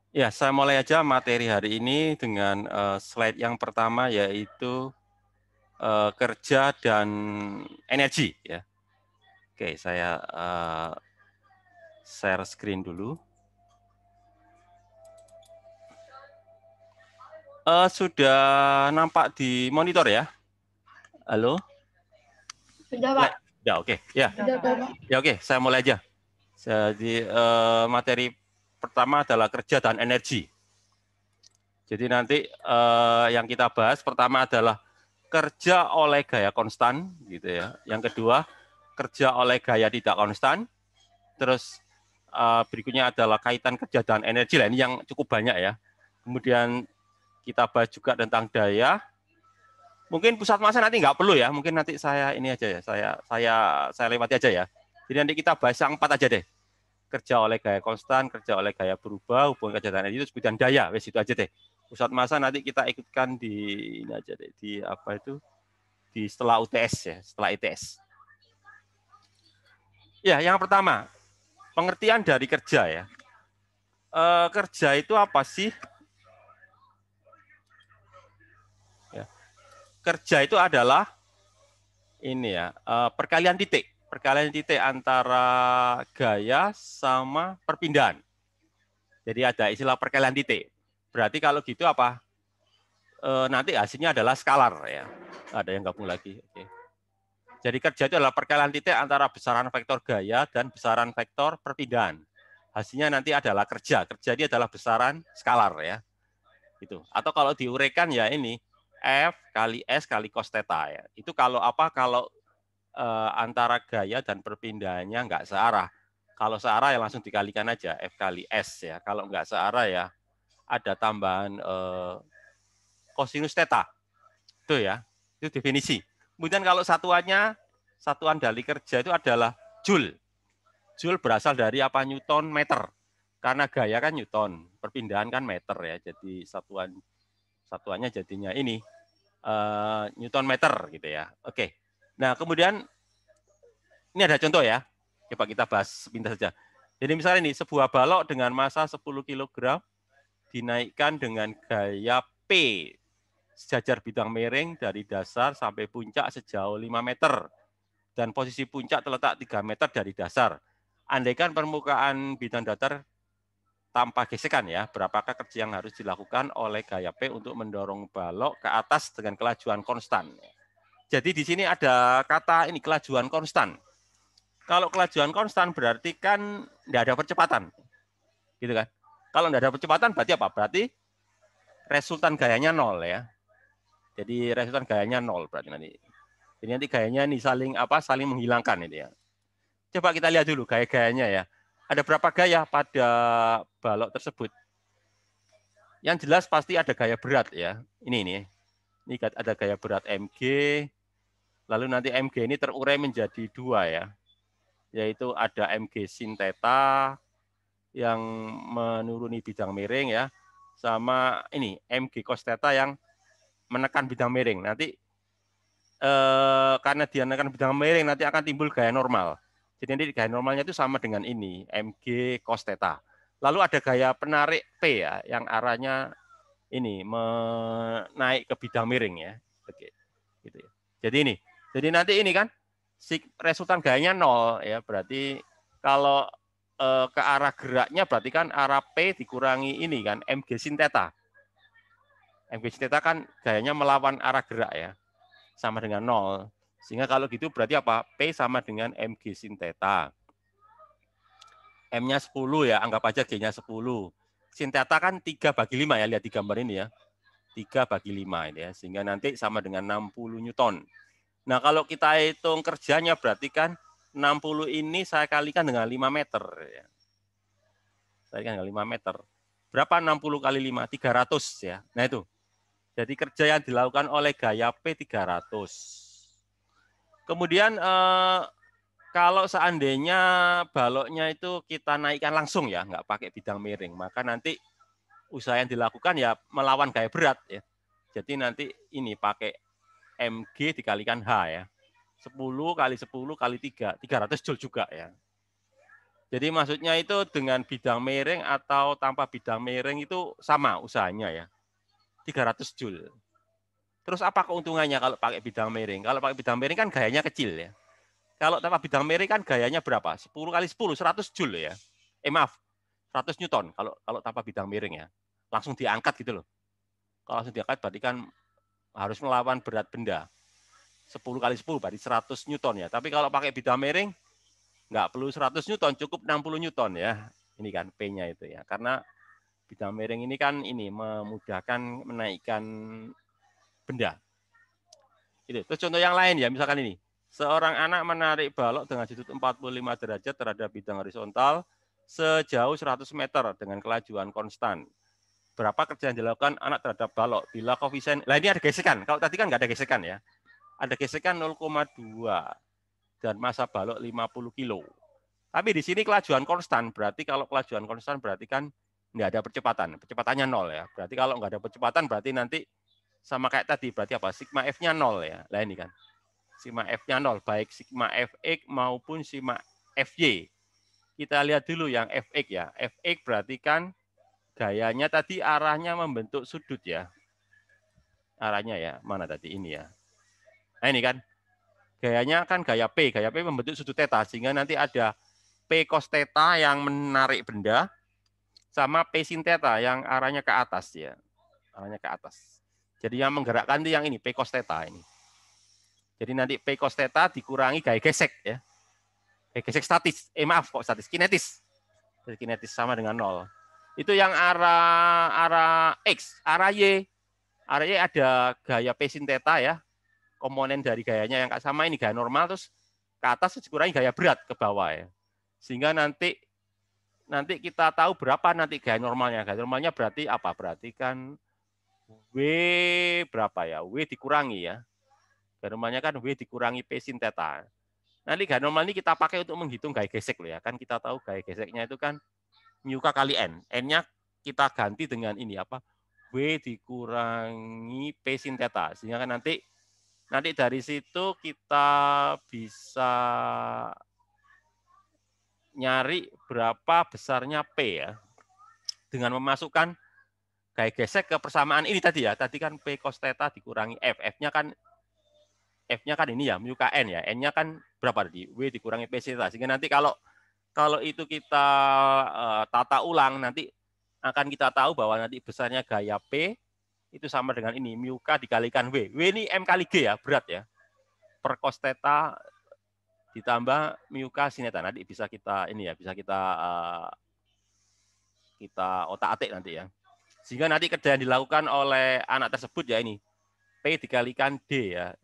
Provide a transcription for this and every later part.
Ya, saya mulai aja materi hari ini dengan slide yang pertama yaitu kerja dan energi ya. Oke, saya share screen dulu. Sudah nampak di monitor ya? Halo? Sudah, Pak. Ya, oke. Ya. Sudah, Pak. Ya, oke, saya mulai aja. Jadi materi pertama adalah kerja dan energi. Jadi nanti yang kita bahas pertama adalah kerja oleh gaya konstan gitu ya. Yang kedua, kerja oleh gaya tidak konstan. Terus berikutnya adalah kaitan kerja dan energi lah. Ini yang cukup banyak ya. Kemudian kita bahas juga tentang daya. Mungkin pusat massa nanti nggak perlu ya. Mungkin nanti saya ini aja ya. Saya lewati aja ya. Jadi nanti kita bahas yang 4 aja deh. Kerja oleh gaya konstan, kerja oleh gaya berubah, hubungan kerja dan energi itu sebutkan daya. Wes itu aja deh. Pusat massa nanti kita ikutkan di ini aja deh. Di apa itu? Di setelah UTS ya, setelah ITS. Ya, yang pertama, pengertian dari kerja ya. Kerja itu apa sih? Ya. Kerja itu adalah ini ya, perkalian titik antara gaya sama perpindahan. Jadi ada istilah perkalian titik. Berarti kalau gitu apa? Nanti hasilnya adalah skalar ya. Ada yang gabung lagi. Oke. Jadi kerja itu adalah perkalian titik antara besaran vektor gaya dan besaran vektor perpindahan. Hasilnya nanti adalah kerja. Kerja ini adalah besaran skalar ya. Itu. Atau kalau diuraikan ya ini F kali S kali cos theta ya. Itu kalau apa? Kalau antara gaya dan perpindahannya nggak searah. Kalau searah ya langsung dikalikan aja F kali S ya. Kalau nggak searah ya ada tambahan cosinus theta. Itu ya. Itu definisi. Kemudian kalau satuan dari kerja itu adalah joule. Joule berasal dari apa? Newton meter. Karena gaya kan Newton, perpindahan kan meter ya. Jadi satuannya jadinya ini Newton meter gitu ya. Oke. Nah, kemudian ini ada contoh ya. Coba kita bahas sepintas saja. Jadi misalnya ini sebuah balok dengan massa 10 kg dinaikkan dengan gaya P sejajar bidang miring dari dasar sampai puncak sejauh 5 meter dan posisi puncak terletak 3 meter dari dasar. Andaikan permukaan bidang datar tanpa gesekan ya, berapakah kerja yang harus dilakukan oleh gaya P untuk mendorong balok ke atas dengan kelajuan konstan. Jadi di sini ada kata ini kelajuan konstan. Kalau kelajuan konstan berarti kan tidak ada percepatan, gitu kan? Kalau tidak ada percepatan berarti apa? Berarti resultan gayanya nol ya. Jadi resultan gayanya nol berarti nanti. Jadi nanti gayanya ini saling menghilangkan ini ya. Coba kita lihat dulu gaya-gayanya ya. Ada berapa gaya pada balok tersebut? Yang jelas pasti ada gaya berat ya. Ini ada gaya berat Mg, lalu nanti Mg ini terurai menjadi dua ya, yaitu ada Mg sin theta yang menuruni bidang miring ya, sama ini Mg cos theta yang menekan bidang miring. Nanti karena dia menekan bidang miring nanti akan timbul gaya normal. Jadi nanti gaya normalnya itu sama dengan ini Mg cos theta. Lalu ada gaya penarik P ya, yang arahnya ini menaik ke bidang miring ya. Oke. Gitu ya. Jadi ini. Jadi nanti ini kan resultan gayanya nol ya, berarti kalau ke arah geraknya berarti kan arah P dikurangi ini kan Mg sin theta. Mg sin theta kan gayanya melawan arah gerak ya. Sama dengan nol. Sehingga kalau gitu berarti apa? P sama dengan Mg sin theta. M-nya 10 ya, anggap aja G-nya 10. Sin theta kan 3 bagi 5 ya, lihat di gambar ini ya. 3 bagi 5 ini ya, sehingga nanti sama dengan 60 Newton. Nah, kalau kita hitung kerjanya berarti kan 60 ini saya kalikan dengan 5 meter. Ya. Saya kalikan dengan 5 meter. Berapa 60 kali 5? 300 ya. Nah itu. Jadi kerja yang dilakukan oleh gaya P 300. Kemudian kalau seandainya baloknya itu kita naikkan langsung ya, nggak pakai bidang miring, maka nanti usaha yang dilakukan ya melawan gaya berat ya. Jadi nanti ini pakai Mg dikalikan H ya. 10 kali 10 kali 3, 300 Joule juga ya. Jadi maksudnya itu dengan bidang miring atau tanpa bidang miring itu sama usahanya ya. 300 Joule. Terus apa keuntungannya kalau pakai bidang miring? Kalau pakai bidang miring kan gayanya kecil ya. Kalau tanpa bidang miring kan gayanya berapa? 10 kali 10, 100 Joule ya. Maaf, 100 Newton kalau tanpa bidang miring ya. Langsung diangkat gitu loh. Kalau langsung diangkat berarti kan harus melawan berat benda. 10 kali 10 berarti 100 Newton ya. Tapi kalau pakai bidang miring nggak perlu 100 Newton, cukup 60 Newton ya. Ini kan P-nya itu ya. Karena bidang miring ini kan ini memudahkan menaikkan benda. Itu. Terus contoh yang lain ya, misalkan ini. Seorang anak menarik balok dengan sudut 45 derajat terhadap bidang horizontal sejauh 100 meter dengan kelajuan konstan. Berapa kerja yang dilakukan anak terhadap balok? Bila koefisien, nah ini ada gesekan. Kalau tadi kan nggak ada gesekan ya. Ada gesekan 0,2 dan massa balok 50 kilo. Tapi di sini kelajuan konstan, berarti kalau kelajuan konstan berarti kan nggak ada percepatan. Percepatannya 0 ya. Berarti kalau nggak ada percepatan berarti nanti sama kayak tadi, berarti apa? Sigma F-nya 0 ya. Lah ini kan. Sigma F-nya 0, baik sigma Fx maupun sigma Fy. Kita lihat dulu yang Fx ya. Fx berarti kan gayanya tadi arahnya membentuk sudut ya. Arahnya ya, mana tadi ini ya. Nah ini kan, gayanya kan gaya P. Gaya P membentuk sudut theta, sehingga nanti ada P cos theta yang menarik benda, sama P sin theta yang arahnya ke atas ya. Arahnya ke atas. Jadi yang menggerakkan itu yang ini, P cos theta ini. Jadi nanti P cos theta dikurangi gaya gesek ya. Gaya gesek statis. Maaf kok statis, kinetis. Jadi kinetis sama dengan 0. Itu yang arah X, arah Y. Arah Y ada gaya P sin theta ya. Komponen dari gayanya yang sama ini gaya normal, terus ke atas dikurangi gaya berat ke bawah ya. Sehingga nanti kita tahu berapa nanti gaya normalnya. Gaya normalnya berarti apa? Berarti kan W berapa ya? W dikurangi ya. Gaya normalnya kan W dikurangi P sin theta. Nanti gaya normal ini kita pakai untuk menghitung gaya gesek loh ya. Kan kita tahu gaya geseknya itu kan mu k kali N. N-nya kita ganti dengan ini apa? W dikurangi P sin theta. Sehingga kan nanti dari situ kita bisa nyari berapa besarnya P ya. Dengan memasukkan gaya gesek ke persamaan ini tadi ya. Tadi kan P cos theta dikurangi F. F-nya kan ini ya, mu k N ya. N-nya kan berapa tadi? W dikurangi P sin theta. Sehingga nanti kalau itu kita tata ulang, nanti akan kita tahu bahwa nanti besarnya gaya P itu sama dengan ini, mu k dikalikan W. W ini M kali G ya, berat ya. Per cos theta ditambah mu k sin theta. Nanti bisa kita ini ya, bisa kita otak-atik nanti ya. Sehingga nanti kerja yang dilakukan oleh anak tersebut ya ini, P dikalikan D ya.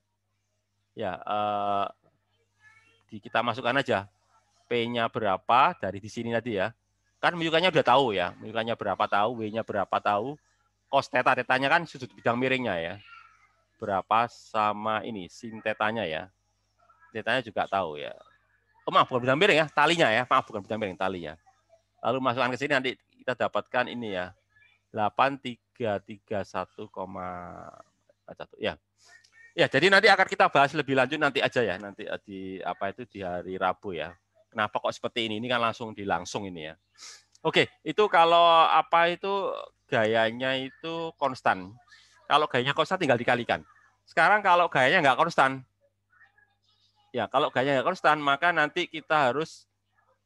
Ya, kita masukkan aja P-nya berapa dari di sini tadi ya. Kan mu K-nya udah tahu ya, mu K-nya berapa tahu, W-nya berapa tahu, cos theta, theta-nya kan sudut bidang miringnya ya. Berapa sama ini, sin theta-nya ya. Theta-nya juga tahu ya. Oh, maaf, bukan bidang miring ya, talinya ya. Maaf, bukan bidang miring, talinya. Lalu masukkan ke sini nanti kita dapatkan ini ya. 8331,1 ya. Ya, jadi nanti akan kita bahas lebih lanjut nanti aja ya, nanti di di hari Rabu ya. Kenapa kok seperti ini? Ini kan langsung ini ya. Oke, itu kalau gayanya itu konstan. Kalau gayanya konstan tinggal dikalikan. Sekarang kalau gayanya nggak konstan, ya kalau gayanya nggak konstan, maka nanti kita harus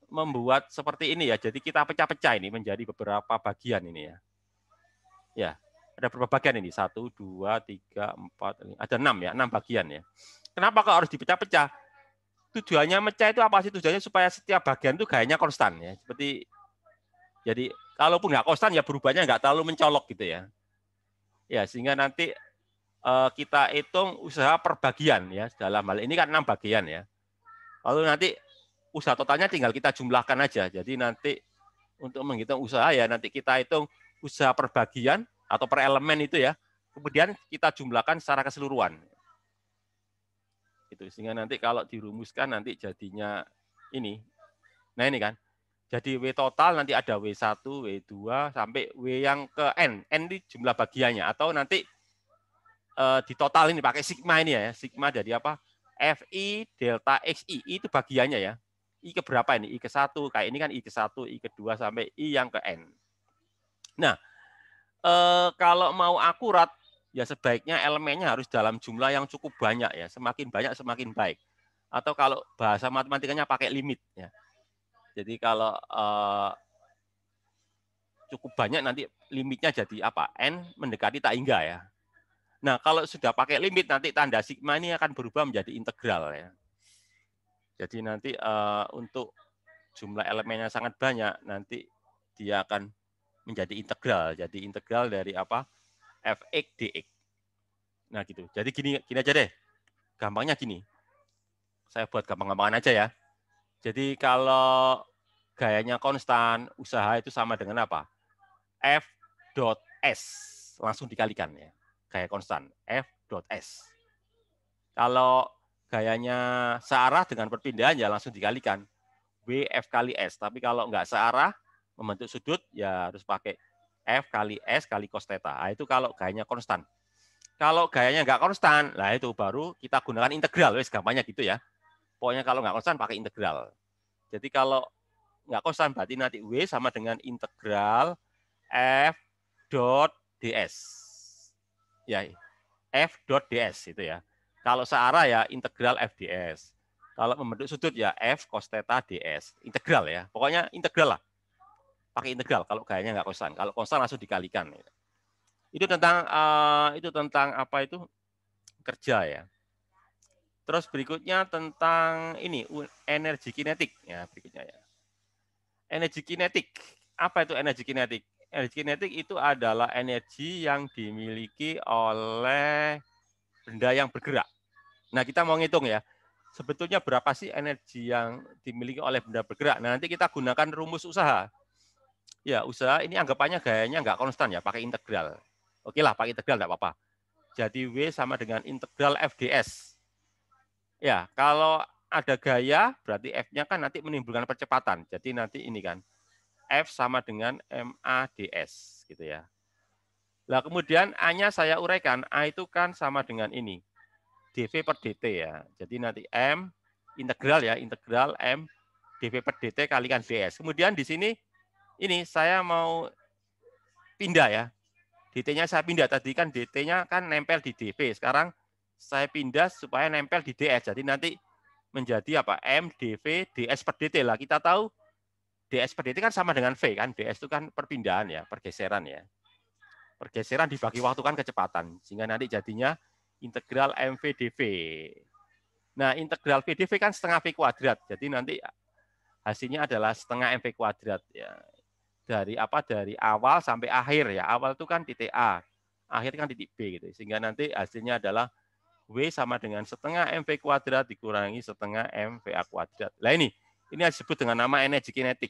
membuat seperti ini ya. Jadi kita pecah-pecah ini menjadi beberapa bagian ini ya. Ya, ada berapa bagian ini? 1, 2, 3, 4, ada 6 ya, 6 bagian ya. Kenapa kok harus dipecah-pecah? Tujuannya mecah itu apa sih? Tujuannya supaya setiap bagian itu gayanya konstan ya. Jadi kalaupun nggak konstan ya berubahnya nggak terlalu mencolok gitu ya. Ya, sehingga nanti kita hitung usaha per bagian ya. Dalam hal ini kan 6 bagian ya. Lalu nanti usaha totalnya tinggal kita jumlahkan aja. Jadi nanti untuk menghitung usaha ya nanti kita hitung usaha per bagian atau per elemen itu ya. Kemudian kita jumlahkan secara keseluruhan. Itu sehingga nanti kalau dirumuskan nanti jadinya ini. Nah, ini kan. Jadi W total nanti ada W1, W2 sampai W yang ke N. N ini jumlah bagiannya atau nanti di total ini pakai sigma ini ya. Sigma dari apa? Fi delta Xi itu bagiannya ya. I ke berapa ini? I ke 1, kayak ini kan I ke 1, I ke 2, sampai I yang ke N. Nah, kalau mau akurat, ya sebaiknya elemennya harus dalam jumlah yang cukup banyak ya. Semakin banyak semakin baik. Atau kalau bahasa matematikanya pakai limit ya. Jadi kalau cukup banyak nanti limitnya jadi apa? N mendekati tak hingga ya. Nah, kalau sudah pakai limit nanti tanda sigma ini akan berubah menjadi integral ya. Jadi nanti untuk jumlah elemennya sangat banyak, nanti dia akan menjadi integral. Jadi integral dari apa? Fx dx. Nah, gitu. Jadi gini aja deh. Gampangnya gini. Saya buat gampang-gampangan aja ya. Jadi kalau gayanya konstan, usaha itu sama dengan apa? F dot S. Langsung dikalikan ya. Gaya konstan. F dot S. Kalau gayanya searah dengan perpindahan ya langsung dikalikan. WF kali S. Tapi kalau nggak searah, membentuk sudut, ya harus pakai F kali S kali cos theta. Nah, itu kalau gayanya konstan. Kalau gayanya nggak konstan, lah itu baru kita gunakan integral. Wes gampangnya gitu ya. Pokoknya kalau nggak konstan pakai integral. Jadi kalau nggak konstan berarti nanti W sama dengan integral F dot ds. Ya, F dot ds itu ya. Kalau searah ya integral F ds. Kalau membentuk sudut ya F cos theta ds. Integral ya. Pokoknya integral lah. Pakai integral kalau gayanya nggak konstan. Kalau konstan langsung dikalikan. Itu tentang apa itu? Kerja ya. Terus berikutnya tentang ini energi kinetik ya, berikutnya ya. Energi kinetik. Apa itu energi kinetik? Energi kinetik itu adalah energi yang dimiliki oleh benda yang bergerak. Nah, kita mau ngitung ya. Sebetulnya berapa sih energi yang dimiliki oleh benda bergerak? Nah, nanti kita gunakan rumus usaha. Ya, usaha ini anggapannya gayanya nggak konstan ya, pakai integral. Oke lah, pakai integral nggak apa-apa. Jadi W sama dengan integral FDS. Ya, kalau ada gaya, berarti F-nya kan nanti menimbulkan percepatan. Jadi nanti ini kan, F sama dengan MADS. Gitu ya. Nah, kemudian A-nya saya uraikan, A itu kan sama dengan ini, dV per dt ya. Jadi nanti M, integral ya, integral M dV per dt kalikan ds. Kemudian di sini, ini saya mau pindah ya. dt-nya saya pindah, tadi kan dt-nya kan nempel di dv. Sekarang saya pindah supaya nempel di ds. Jadi nanti menjadi apa? M dv ds per dt lah. Kita tahu ds per dt kan sama dengan v kan. ds itu kan perpindahan ya, pergeseran ya. Pergeseran dibagi waktu kan kecepatan. Sehingga nanti jadinya integral mv dv. Nah, integral v dv kan setengah v kuadrat. Jadi nanti hasilnya adalah setengah mv kuadrat ya. Dari apa? Dari awal sampai akhir ya. Awal itu kan titik A, akhir kan titik B gitu. Sehingga nanti hasilnya adalah W sama dengan setengah mv kuadrat dikurangi setengah mva kuadrat. Nah ini disebut dengan nama energi kinetik.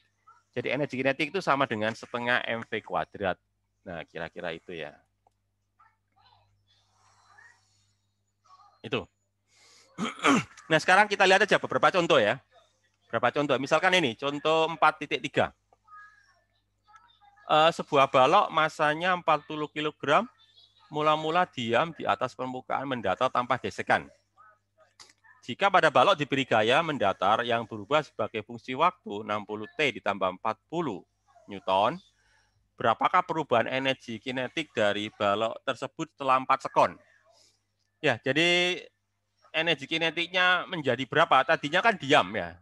Jadi energi kinetik itu sama dengan setengah mv kuadrat. Nah, kira-kira itu ya. Itu. Nah, sekarang kita lihat aja beberapa contoh ya. Beberapa contoh. Misalkan ini, contoh 4.3. Sebuah balok masanya 40 kg, mula-mula diam di atas permukaan mendatar tanpa gesekan. Jika pada balok diberi gaya mendatar yang berubah sebagai fungsi waktu 60 T ditambah 40 Newton, berapakah perubahan energi kinetik dari balok tersebut setelah 4 sekon? Ya, jadi energi kinetiknya menjadi berapa? Tadinya kan diam ya.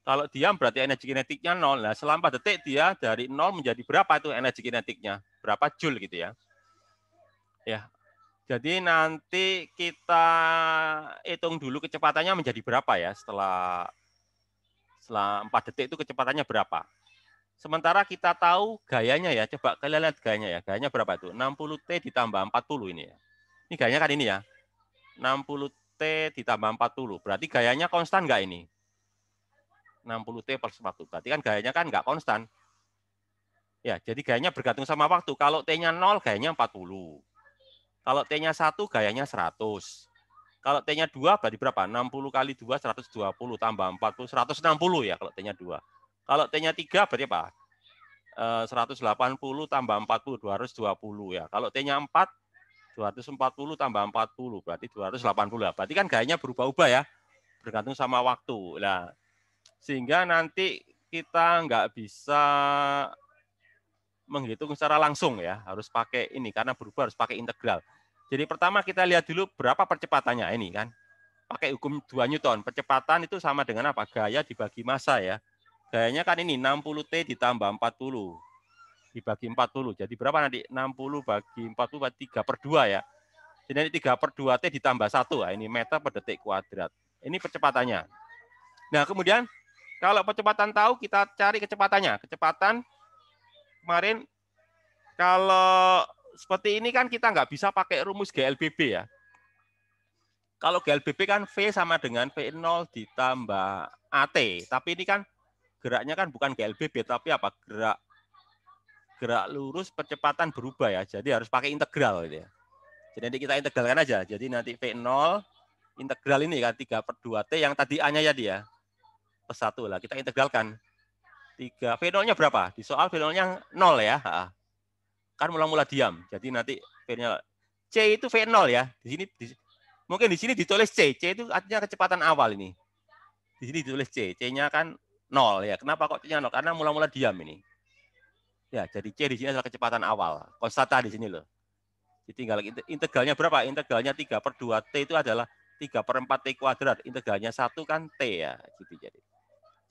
Kalau diam berarti energi kinetiknya 0. Nah, selama 4 detik dia dari 0 menjadi berapa itu energi kinetiknya? Berapa joule gitu ya. Ya. Jadi nanti kita hitung dulu kecepatannya menjadi berapa ya setelah 4 detik itu kecepatannya berapa. Sementara kita tahu gayanya ya, coba kalian lihat gayanya ya. Gayanya berapa itu? 60 T ditambah 40 ini ya. Ini gayanya kan ini ya. 60 T ditambah 40. Berarti gayanya konstan nggak ini? 60 T per 1. Berarti kan gayanya kan nggak konstan. Ya, jadi gayanya bergantung sama waktu. Kalau T-nya 0, gayanya 40. Kalau T-nya 1, gayanya 100. Kalau T-nya 2, berarti berapa? 60 kali 2, 120. Tambah 40, 160 ya kalau T-nya 2. Kalau T-nya 3, berarti apa? 180 tambah 40, 220 ya. Kalau T-nya 4, 240 tambah 40, berarti 280. Berarti kan gayanya berubah-ubah ya. Bergantung sama waktu. Nah, Sehingga nanti kita nggak bisa menghitung secara langsung ya, harus pakai ini, karena berubah harus pakai integral. Jadi pertama kita lihat dulu berapa percepatannya ini kan. Pakai hukum 2 Newton, percepatan itu sama dengan apa? Gaya dibagi massa ya. Gayanya kan ini 60T ditambah 40 dibagi 40. Jadi berapa nanti? 60 bagi 40 berarti 3/2 ya. Jadi nanti 3/2 T ditambah 1. Nah, ini meter per detik kuadrat. Ini percepatannya. Nah, kemudian kalau percepatan tahu, kita cari kecepatannya. Kecepatan kemarin kalau seperti ini kan kita nggak bisa pakai rumus GLBB ya. Kalau GLBB kan V sama dengan V0 ditambah AT. Tapi ini kan geraknya kan bukan GLBB, tapi apa? Gerak lurus percepatan berubah ya. Jadi harus pakai integral gitu ya. Jadi nanti kita integralkan aja. Jadi nanti V0 integral ini kan 3/2T yang tadi A-nya ya dia. Plus 1 lah. Kita integralkan. 3 V0-nya berapa? Di soal V0-nya 0 ya. Kan mula-mula diam. Jadi nanti V-nya C itu V0 ya. Mungkin di sini ditulis C. C itu artinya kecepatan awal ini. Di sini ditulis C. C-nya kan 0 ya. Kenapa kok C-nya 0? Karena mula-mula diam ini. Ya, jadi C di sini adalah kecepatan awal. Konstanta di sini loh. Jadi tinggal integralnya berapa? Integralnya 3/2T itu adalah 3/4T kuadrat. Integralnya 1 kan T ya.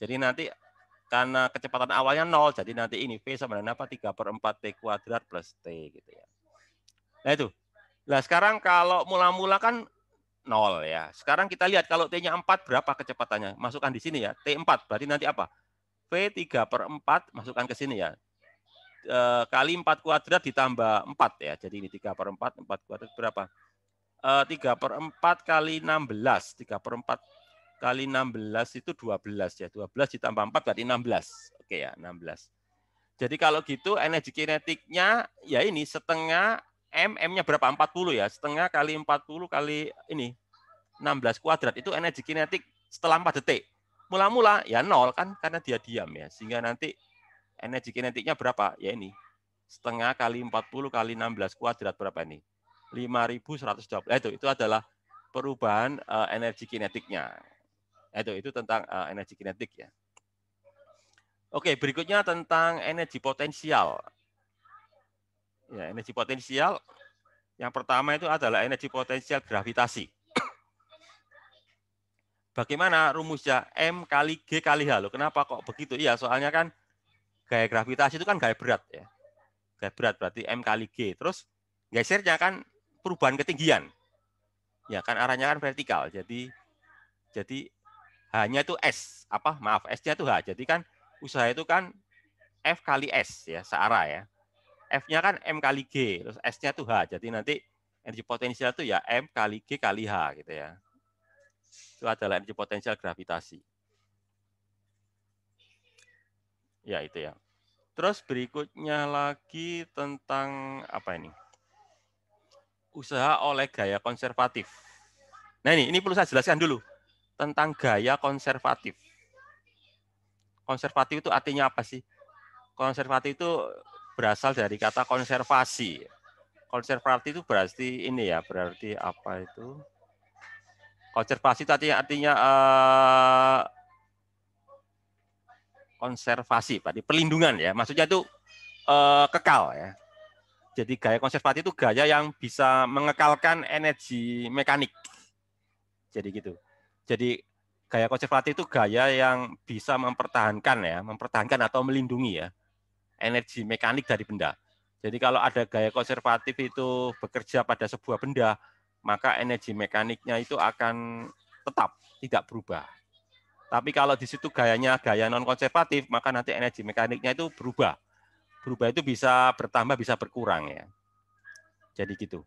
Jadi nanti karena kecepatan awalnya 0, jadi nanti ini V sama dengan apa? 3/4T kuadrat plus T gitu ya. Nah itu. Nah sekarang kalau mula-mula kan 0 ya. Sekarang kita lihat kalau T-nya 4 berapa kecepatannya? Masukkan di sini ya. T4 berarti nanti apa? V 3/4 masukkan ke sini ya. Kali 4 kuadrat ditambah 4 ya. Jadi ini 3/4, 4 kuadrat berapa? 3/4 kali 16. 3/4 kali 16 itu 12 ya. 12 ditambah 4 berarti 16. Oke ya, 16. Jadi kalau gitu energi kinetiknya ya ini setengah M, M-nya berapa? 40 ya. Setengah kali 40 kali ini 16 kuadrat itu energi kinetik setelah 4 detik. Mula-mula ya 0 kan karena dia diam ya. Sehingga nanti energi kinetiknya berapa? Ya ini. Setengah kali 40 kali 16 kuadrat berapa ini? 5.120. Itu adalah perubahan energi kinetiknya. Itu tentang energi kinetik ya. Oke, berikutnya tentang energi potensial. Ya, energi potensial yang pertama itu adalah energi potensial gravitasi. Bagaimana rumusnya? M kali G kali H. Loh, kenapa kok begitu? Iya, soalnya kan gaya gravitasi itu kan gaya berat ya. Gaya berat berarti M kali G. Terus gesernya kan perubahan ketinggian. Ya kan arahnya kan vertikal. Jadi H-nya itu S. S-nya itu H. Jadi kan usaha itu kan F kali S ya, searah ya. F-nya kan M kali G, terus S-nya itu H. Jadi nanti energi potensial itu ya M kali G kali H gitu ya. Itu adalah energi potensial gravitasi. Ya itu ya. Terus berikutnya lagi tentang apa ini? Usaha oleh gaya konservatif. Nah ini perlu saya jelaskan dulu tentang gaya konservatif. Konservatif itu artinya apa sih? Konservatif itu berasal dari kata konservasi. Konservatif itu berarti ini ya, berarti apa itu? Konservasi itu artinya konservasi, berarti perlindungan ya. Maksudnya itu kekal ya. Jadi gaya konservatif itu gaya yang bisa mengekalkan energi mekanik. Jadi gitu. Jadi gaya konservatif itu gaya yang bisa mempertahankan atau melindungi ya energi mekanik dari benda. Jadi kalau ada gaya konservatif itu bekerja pada sebuah benda, maka energi mekaniknya itu akan tetap tidak berubah. Tapi kalau di situ gayanya gaya non konservatif, maka nanti energi mekaniknya itu berubah. Berubah itu bisa bertambah, bisa berkurang ya. Jadi gitu.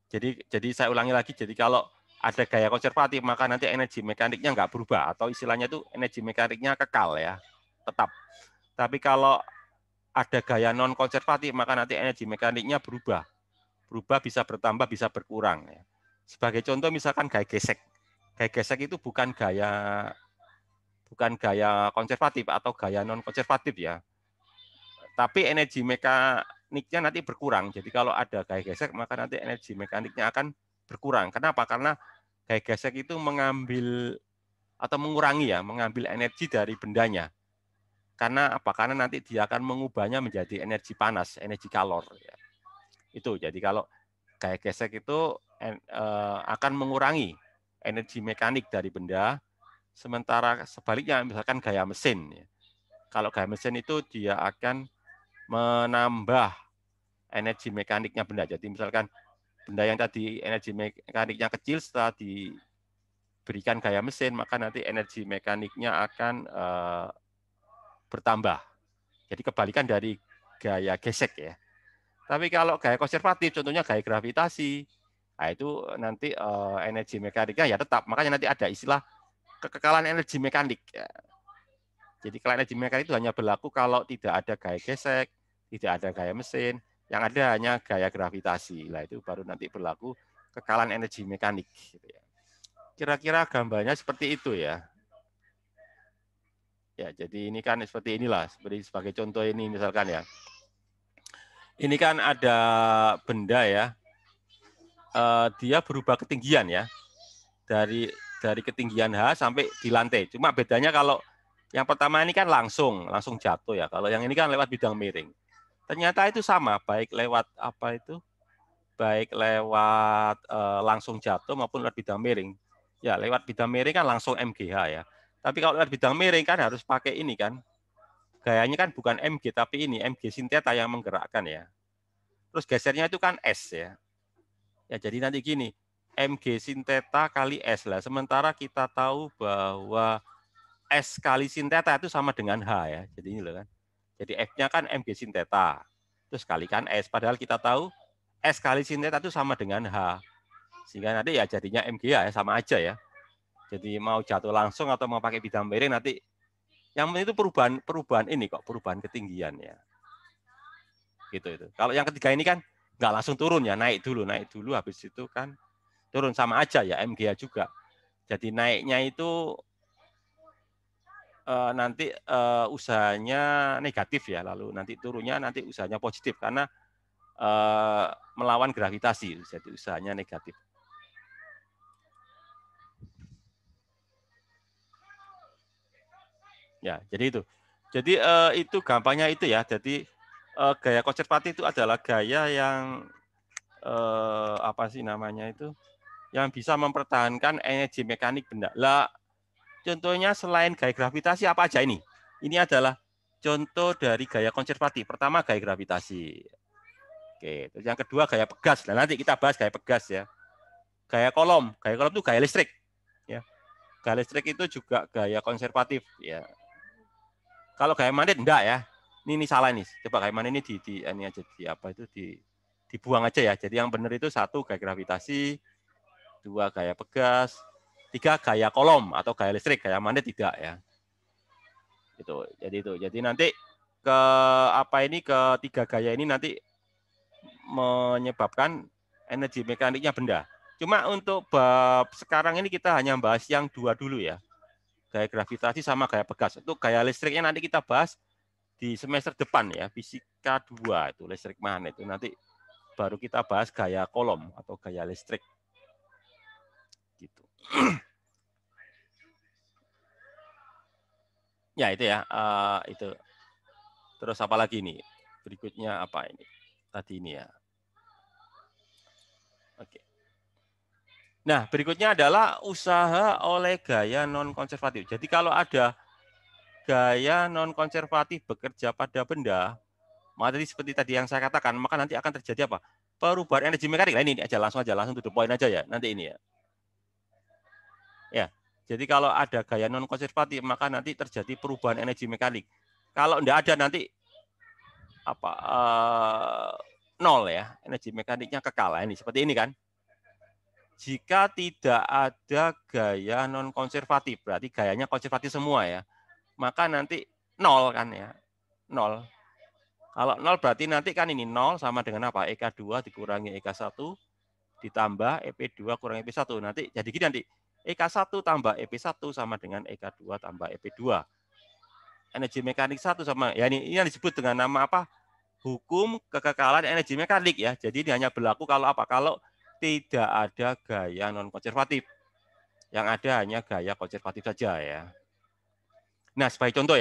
Jadi saya ulangi lagi. Jadi kalau ada gaya konservatif, maka nanti energi mekaniknya nggak berubah atau istilahnya itu energi mekaniknya kekal ya, tetap. Tapi kalau ada gaya non konservatif, maka nanti energi mekaniknya berubah. Berubah bisa bertambah, bisa berkurang ya. Sebagai contoh misalkan gaya gesek. Gaya gesek itu bukan gaya konservatif atau gaya non konservatif ya. Tapi energi mekaniknya nanti berkurang. Jadi kalau ada gaya gesek, maka nanti energi mekaniknya akan berkurang. Kenapa? Karena gaya gesek itu mengambil atau mengurangi ya, mengambil energi dari bendanya. Karena apa? Karena nanti dia akan mengubahnya menjadi energi panas, energi kalor. Ya. Itu. Jadi kalau gaya gesek itu akan mengurangi energi mekanik dari benda, sementara sebaliknya misalkan gaya mesin. Ya. Kalau gaya mesin itu dia akan menambah energi mekaniknya benda. Jadi misalkan benda yang tadi energi mekaniknya kecil, setelah diberikan gaya mesin, maka nanti energi mekaniknya akan bertambah. Jadi kebalikan dari gaya gesek ya. Tapi kalau gaya konservatif, contohnya gaya gravitasi, nah itu nanti energi mekaniknya ya tetap. Makanya nanti ada istilah kekekalan energi mekanik. Ya. Jadi kalau energi mekanik itu hanya berlaku kalau tidak ada gaya gesek, tidak ada gaya mesin, yang ada hanya gaya gravitasi. Nah itu baru nanti berlaku kekekalan energi mekanik. Kira-kira gambarnya seperti itu ya. Ya, jadi ini kan seperti inilah, sebagai contoh ini misalkan ya. Ini kan ada benda ya, dia berubah ketinggian ya, dari ketinggian H sampai di lantai. Cuma bedanya kalau yang pertama ini kan langsung jatuh ya. Kalau yang ini kan lewat bidang miring. Ternyata itu sama, baik lewat apa itu, baik lewat langsung jatuh maupun lewat bidang miring. Ya, lewat bidang miring kan langsung MGH ya. Tapi kalau lewat bidang miring kan harus pakai ini kan, gayanya kan bukan MG tapi ini MG sinteta yang menggerakkan ya. Terus gesernya itu kan S ya. Ya jadi nanti gini, MG sinteta kali S lah. Sementara kita tahu bahwa S kali sinteta itu sama dengan H ya. Jadi ini loh kan. Jadi F-nya kan MG sinteta. Terus kalikan S. Padahal kita tahu S kali sinteta itu sama dengan H. Sehingga nanti ya jadinya MGH ya, sama aja ya. Jadi mau jatuh langsung atau mau pakai bidang miring nanti yang penting itu perubahan ini kok, perubahan ketinggian ya. Gitu itu. Kalau yang ketiga ini kan nggak langsung turun ya, naik dulu habis itu kan turun, sama aja ya, MGH juga. Jadi naiknya itu nanti usahanya negatif ya, lalu nanti turunnya nanti usahanya positif karena melawan gravitasi, jadi usahanya negatif. Ya, jadi itu. Jadi itu gampangnya itu ya. Jadi gaya konservatif itu adalah gaya yang apa sih namanya itu? Yang bisa mempertahankan energi mekanik benda. Lah, contohnya selain gaya gravitasi apa aja ini? Ini adalah contoh dari gaya konservatif. Pertama gaya gravitasi. Oke, terus yang kedua gaya pegas. Nah, nanti kita bahas gaya pegas ya. Gaya kolom itu gaya listrik. Ya. Gaya listrik itu juga gaya konservatif ya. Kalau gaya magnet enggak ya. Ini salah nih. Coba gaya magnet ini ini aja apa itu dibuang aja ya. Jadi yang benar itu satu gaya gravitasi, dua gaya pegas, tiga gaya kolom atau gaya listrik. Gaya magnet tidak ya. Itu. Jadi nanti ke apa ini ketiga gaya ini nanti menyebabkan energi mekaniknya benda. Cuma untuk bab sekarang ini kita hanya bahas yang dua dulu ya. Gaya gravitasi sama gaya pegas. Untuk gaya listriknya nanti kita bahas di semester depan ya, fisika 2 itu listrik magnet itu nanti baru kita bahas gaya kolom atau gaya listrik. Gitu. Ya itu ya, itu. Terus apa lagi nih? Berikutnya apa ini? Tadi ini ya. Oke. Nah, berikutnya adalah usaha oleh gaya non konservatif. Jadi kalau ada gaya non konservatif bekerja pada benda, maka seperti tadi yang saya katakan, maka nanti akan terjadi apa? Perubahan energi mekanik. Nah, ini aja langsung to the point aja ya. Nanti ini ya. Ya. Jadi kalau ada gaya non konservatif, maka nanti terjadi perubahan energi mekanik. Kalau tidak ada nanti apa nol ya, energi mekaniknya kekal. Ini seperti ini kan. Jika tidak ada gaya non konservatif, berarti gayanya konservatif semua ya. Maka nanti nol kan ya. Nol. Kalau nol berarti nanti kan ini nol sama dengan apa? EK2 dikurangi EK1 ditambah EP2 kurangi EP1. Nanti jadi gini nanti. EK1 tambah EP1 sama dengan EK2 tambah EP2. Energi mekanik 1 sama, ya ini yang disebut dengan nama apa? Hukum kekekalan energi mekanik ya. Jadi ini hanya berlaku kalau apa? Kalau tidak ada gaya non konservatif. Yang ada hanya gaya konservatif saja ya. Nah, sebagai contoh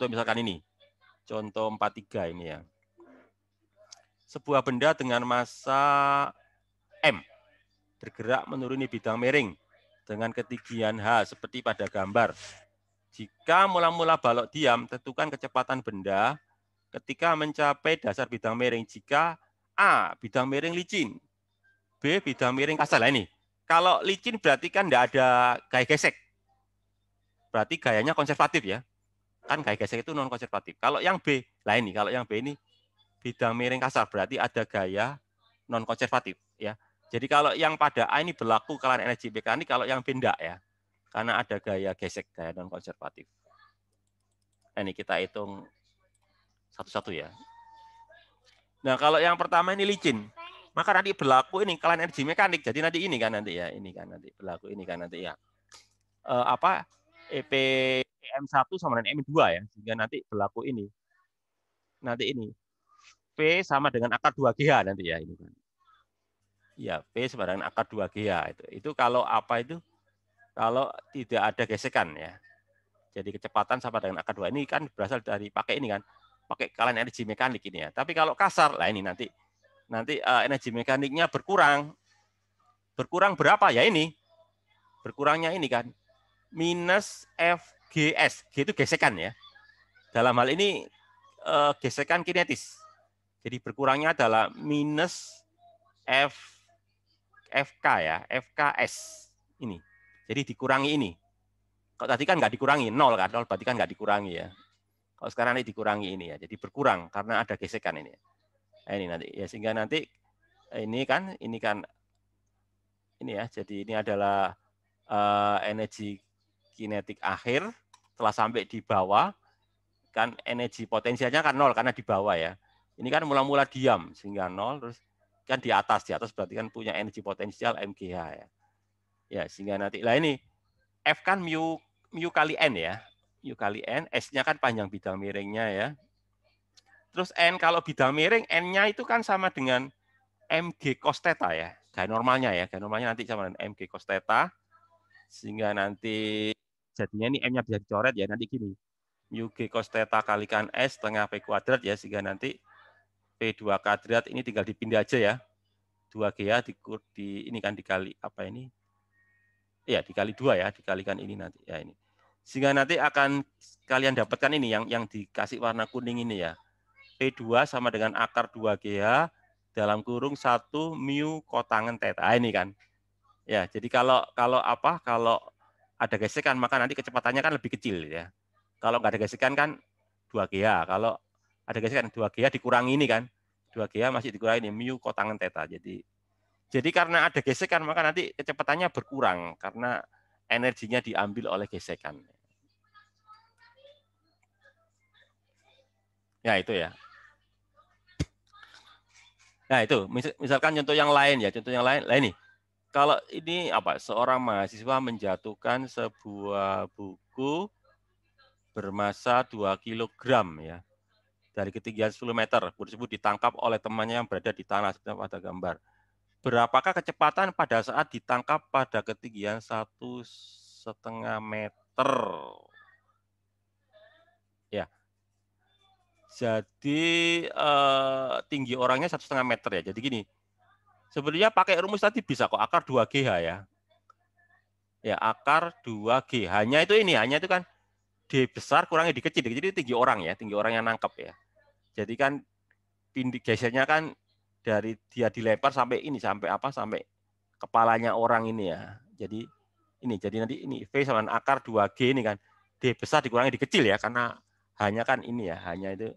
misalkan ini. Contoh 43 ini ya. Sebuah benda dengan massa M bergerak menuruni bidang miring dengan ketinggian H seperti pada gambar. Jika mula-mula balok diam, tentukan kecepatan benda ketika mencapai dasar bidang miring. Jika A, bidang miring licin, B, bidang miring kasar. Nah ini, kalau licin berarti kan tidak ada gaya gesek. Berarti gayanya konservatif ya. Kan gaya gesek itu non konservatif. Kalau yang B, lah ini, kalau yang B ini bidang miring kasar berarti ada gaya non konservatif ya. Jadi kalau yang pada A ini berlaku kalian energi mekanik, kalau yang B enggak ya. Karena ada gaya gesek, gaya non konservatif. Nah, ini kita hitung satu-satu ya. Nah, kalau yang pertama ini licin, maka nanti berlaku ini kalian energi mekanik. Jadi nanti ini kan nanti ya, ini kan nanti berlaku ini kan nanti ya. Apa EP M1 sama dengan M2 ya, sehingga nanti berlaku ini. Nanti ini P sama dengan akar 2GH nanti ya ini kan. Ya, P sama dengan akar 2GH itu kalau apa itu? Kalau tidak ada gesekan ya. Jadi kecepatan sama dengan akar 2 ini kan berasal dari pakai ini kan. Pakai kalian energi mekanik ini ya. Tapi kalau kasar, lah ini nanti energi mekaniknya berkurang. Berkurang berapa? Ya ini. Berkurangnya ini kan. Minus FGS. G itu gesekan ya. Dalam hal ini gesekan kinetis. Jadi berkurangnya adalah minus FK ya, FKS ini. Jadi dikurangi ini. Kalau tadi kan nggak dikurangi, 0 kan, 0 berarti kan nggak dikurangi ya. Kalau sekarang ini dikurangi ini ya, jadi berkurang karena ada gesekan ini. Nah, ini nanti ya, sehingga nanti ini kan ini ya, jadi ini adalah energi kinetik akhir setelah sampai di bawah, kan energi potensialnya kan 0 karena di bawah ya. Ini kan mula-mula diam sehingga 0, terus kan di atas berarti kan punya energi potensial MGH ya. Ya, sehingga nanti lah ini F kan mu kali N ya. Mu kali N, S-nya kan panjang bidang miringnya ya. Terus N kalau bidang miring, N-nya itu kan sama dengan MG cos theta ya. Gaya normalnya ya. Gaya normalnya nanti sama dengan MG cos theta. Sehingga nanti jadinya ini M-nya bisa dicoret ya. Nanti gini. Mu G cos theta kalikan S setengah P kuadrat ya. Sehingga nanti P2 kuadrat ini tinggal dipindah aja ya. 2GH di ini kan dikali apa ini? Ya, dikali 2 ya. Dikalikan ini nanti ya ini. Sehingga nanti akan kalian dapatkan ini yang dikasih warna kuning ini ya. P2 sama dengan akar 2GH dalam kurung 1 mu kotangen theta. Ini kan. Ya, jadi kalau ada gesekan maka nanti kecepatannya kan lebih kecil ya. Kalau nggak ada gesekan kan 2GH. Kalau ada gesekan 2GH dikurangi ini kan. 2GH masih dikurangi ini mu kotangen theta. Jadi karena ada gesekan maka nanti kecepatannya berkurang karena energinya diambil oleh gesekan. Ya, itu ya. Nah, itu misalkan contoh yang lain ya, contoh yang lain. Lah ini. Kalau ini apa? Seorang mahasiswa menjatuhkan sebuah buku bermassa 2 kg ya dari ketinggian 10 meter. Buku tersebut ditangkap oleh temannya yang berada di tanah seperti pada gambar. Berapakah kecepatan pada saat ditangkap pada ketinggian 1,5 meter? Ya. Jadi tinggi orangnya 1,5 meter ya. Jadi gini, sebenarnya pakai rumus tadi bisa kok akar 2GH ya. Ya, akar 2G. Hanya itu kan D besar kurangi D kecil. Jadi tinggi orang ya, tinggi orang yang nangkep ya. Jadi kan gesernya kan dari dia dilempar sampai ini, sampai kepalanya orang ini ya. Jadi nanti ini V sama akar 2G ini kan. D besar dikurangi D kecil ya, karena hanya kan ini ya, hanya itu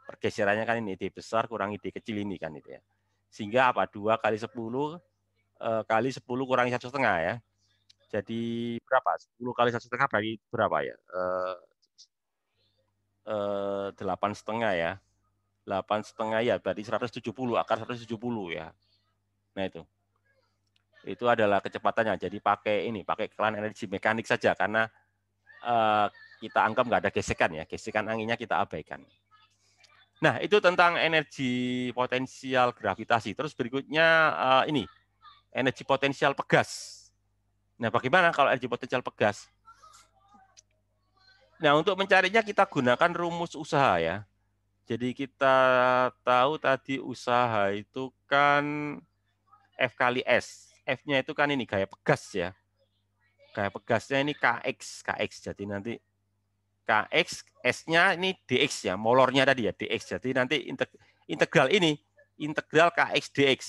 pergeserannya kan ini D besar kurangi D kecil ini kan itu ya. Sehingga apa? 2 kali 10 kali 10 kurangi 1,5 ya. Jadi berapa? 10 kali 1,5 berarti berapa ya? 8,5 ya. 8,5 ya berarti 170, akar 170 ya. Nah itu. Itu adalah kecepatannya. Jadi pakai kelan energi mekanik saja karena kita anggap nggak ada gesekan ya. Gesekan anginnya kita abaikan. Nah, itu tentang energi potensial gravitasi. Terus berikutnya ini, energi potensial pegas. Nah, bagaimana kalau energi potensial pegas? Nah, untuk mencarinya kita gunakan rumus usaha ya. Jadi kita tahu tadi usaha itu kan F kali S. F-nya itu kan ini gaya pegas ya. Gaya pegasnya ini Kx. Jadi nanti Kx, S-nya ini dx ya, molornya tadi ya, dx. Jadi nanti integral ini, integral Kx dx.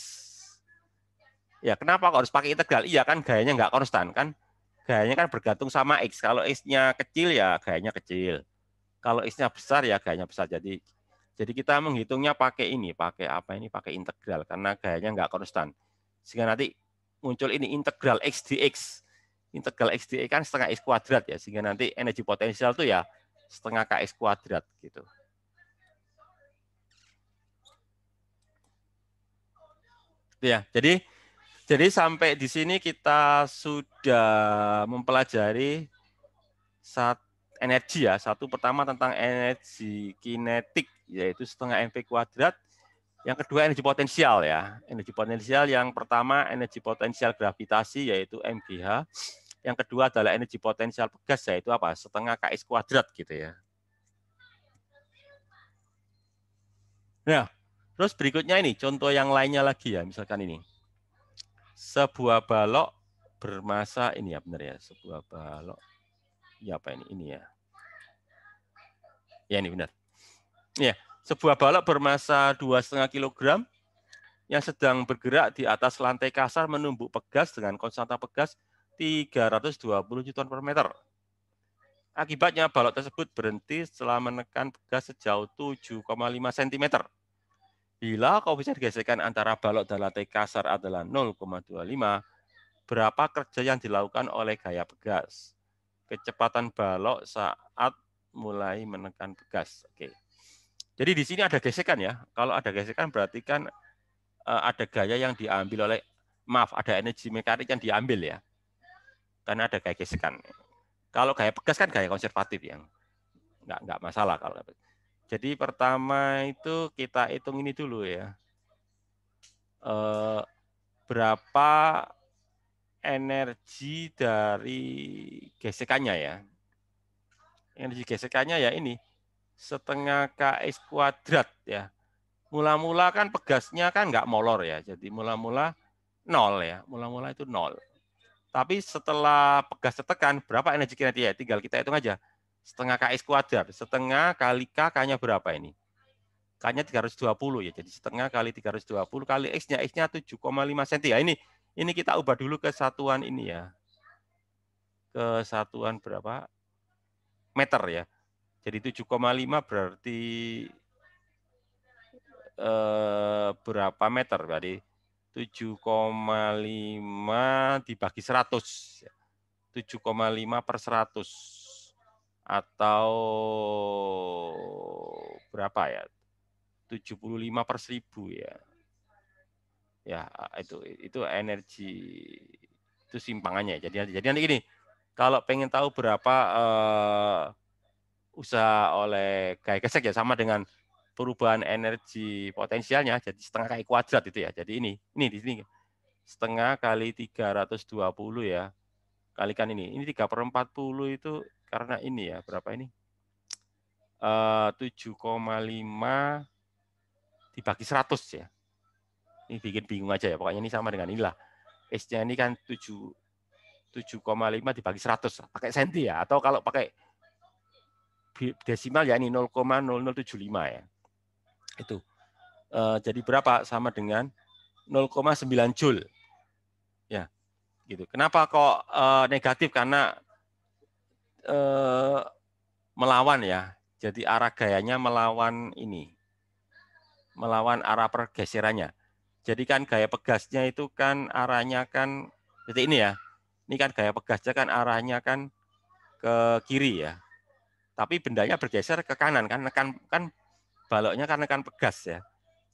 Ya, kenapa kok harus pakai integral? Iya kan gayanya nggak konstan kan? Gayanya kan bergantung sama X. Kalau X-nya kecil ya gayanya kecil. Kalau X-nya besar ya gayanya besar. Jadi kita menghitungnya pakai ini, pakai apa ini? Pakai integral karena gayanya nggak konstan. Sehingga nanti muncul ini integral X dx. Integral X dx kan setengah X kuadrat ya. Sehingga nanti energi potensial itu ya setengah Kx kuadrat gitu. Ya, jadi sampai di sini kita sudah mempelajari energi ya. Satu pertama tentang energi kinetik yaitu setengah mv kuadrat. Yang kedua energi potensial ya. Energi potensial yang pertama energi potensial gravitasi yaitu MGH. Yang kedua adalah energi potensial pegas yaitu apa? Setengah Kx kuadrat gitu ya. Nah, terus berikutnya ini contoh yang lainnya lagi ya, misalkan ini. Sebuah balok bermasa ini ya benar ya, sebuah balok. Ya apa ini? Ini ya. Ya ini benar. Ya, sebuah balok bermasa 2,5 kg yang sedang bergerak di atas lantai kasar menumbuk pegas dengan konstanta pegas 320 Newton per meter. Akibatnya balok tersebut berhenti setelah menekan pegas sejauh 7,5 cm. Bila koefisien gesekan antara balok dan lantai kasar adalah 0,25, berapa kerja yang dilakukan oleh gaya pegas? Kecepatan balok saat mulai menekan pegas. Oke. Jadi di sini ada gesekan ya. Kalau ada gesekan berarti kan ada gaya yang diambil oleh, maaf, ada energi mekanik yang diambil ya. Karena ada gaya gesekan. Kalau gaya pegas kan gaya konservatif yang nggak masalah kalau. Jadi pertama itu kita hitung ini dulu ya. Berapa energi dari gesekannya ya. Energi gesekannya ya ini setengah Kx kuadrat ya. Mula-mula kan pegasnya kan nggak molor ya. Jadi mula-mula 0 ya. Mula-mula itu 0. Tapi setelah pegas tertekan, berapa energi kinetik ya? Tinggal kita hitung aja. Setengah Kx kuadrat. Setengah kali K, K-nya berapa ini? K-nya 320 ya. Jadi setengah kali 320 kali X-nya. X-nya 7,5 cm. Ya, ini kita ubah dulu ke satuan ini ya. Ke satuan berapa? Meter ya. Jadi 7,5 berarti berapa meter? Berarti 7,5 dibagi 100. 7,5 per 100. Atau berapa ya? 75 per 1000 ya. Ya, itu energi, itu simpangannya. Jadi nanti gini, kalau pengen tahu berapa usaha oleh gaya gesek ya sama dengan perubahan energi potensialnya jadi setengah kali kuadrat itu ya. Jadi ini di sini setengah kali 320 ya. Kalikan ini. Ini 3/40 itu karena ini ya, berapa ini? 7,5 dibagi 100 ya. Ini bikin bingung aja ya. Pokoknya ini sama dengan inilah. S-nya ini kan 7,5 dibagi 100. Pakai senti ya. Atau kalau pakai desimal ya ini 0,0075 ya. Itu. Jadi berapa? Sama dengan 0,9 Joule. Ya, gitu. Kenapa kok negatif? Karena melawan ya. Jadi arah gayanya melawan ini. Melawan arah pergeserannya. Jadi kan gaya pegasnya itu kan arahnya kan seperti ini ya. Ini kan gaya pegasnya kan arahnya kan ke kiri ya. Tapi bendanya bergeser ke kanan kan baloknya kan nekan pegas ya.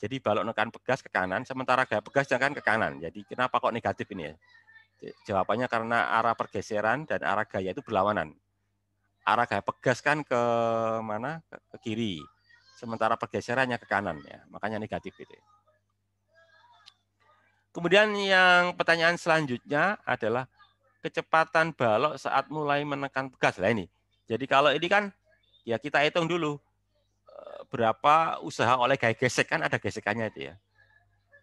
Jadi balok nekan pegas ke kanan, sementara gaya pegasnya kan ke kanan. Jadi kenapa kok negatif ini ya? Jawabannya karena arah pergeseran dan arah gaya itu berlawanan. Arah gaya pegas kan ke mana? Ke kiri. Sementara pergeserannya ke kanan ya. Makanya negatif itu. Kemudian yang pertanyaan selanjutnya adalah kecepatan balok saat mulai menekan pegas. Lah ini. Jadi kalau ini kan ya kita hitung dulu berapa usaha oleh gaya gesek, kan ada gesekannya itu ya.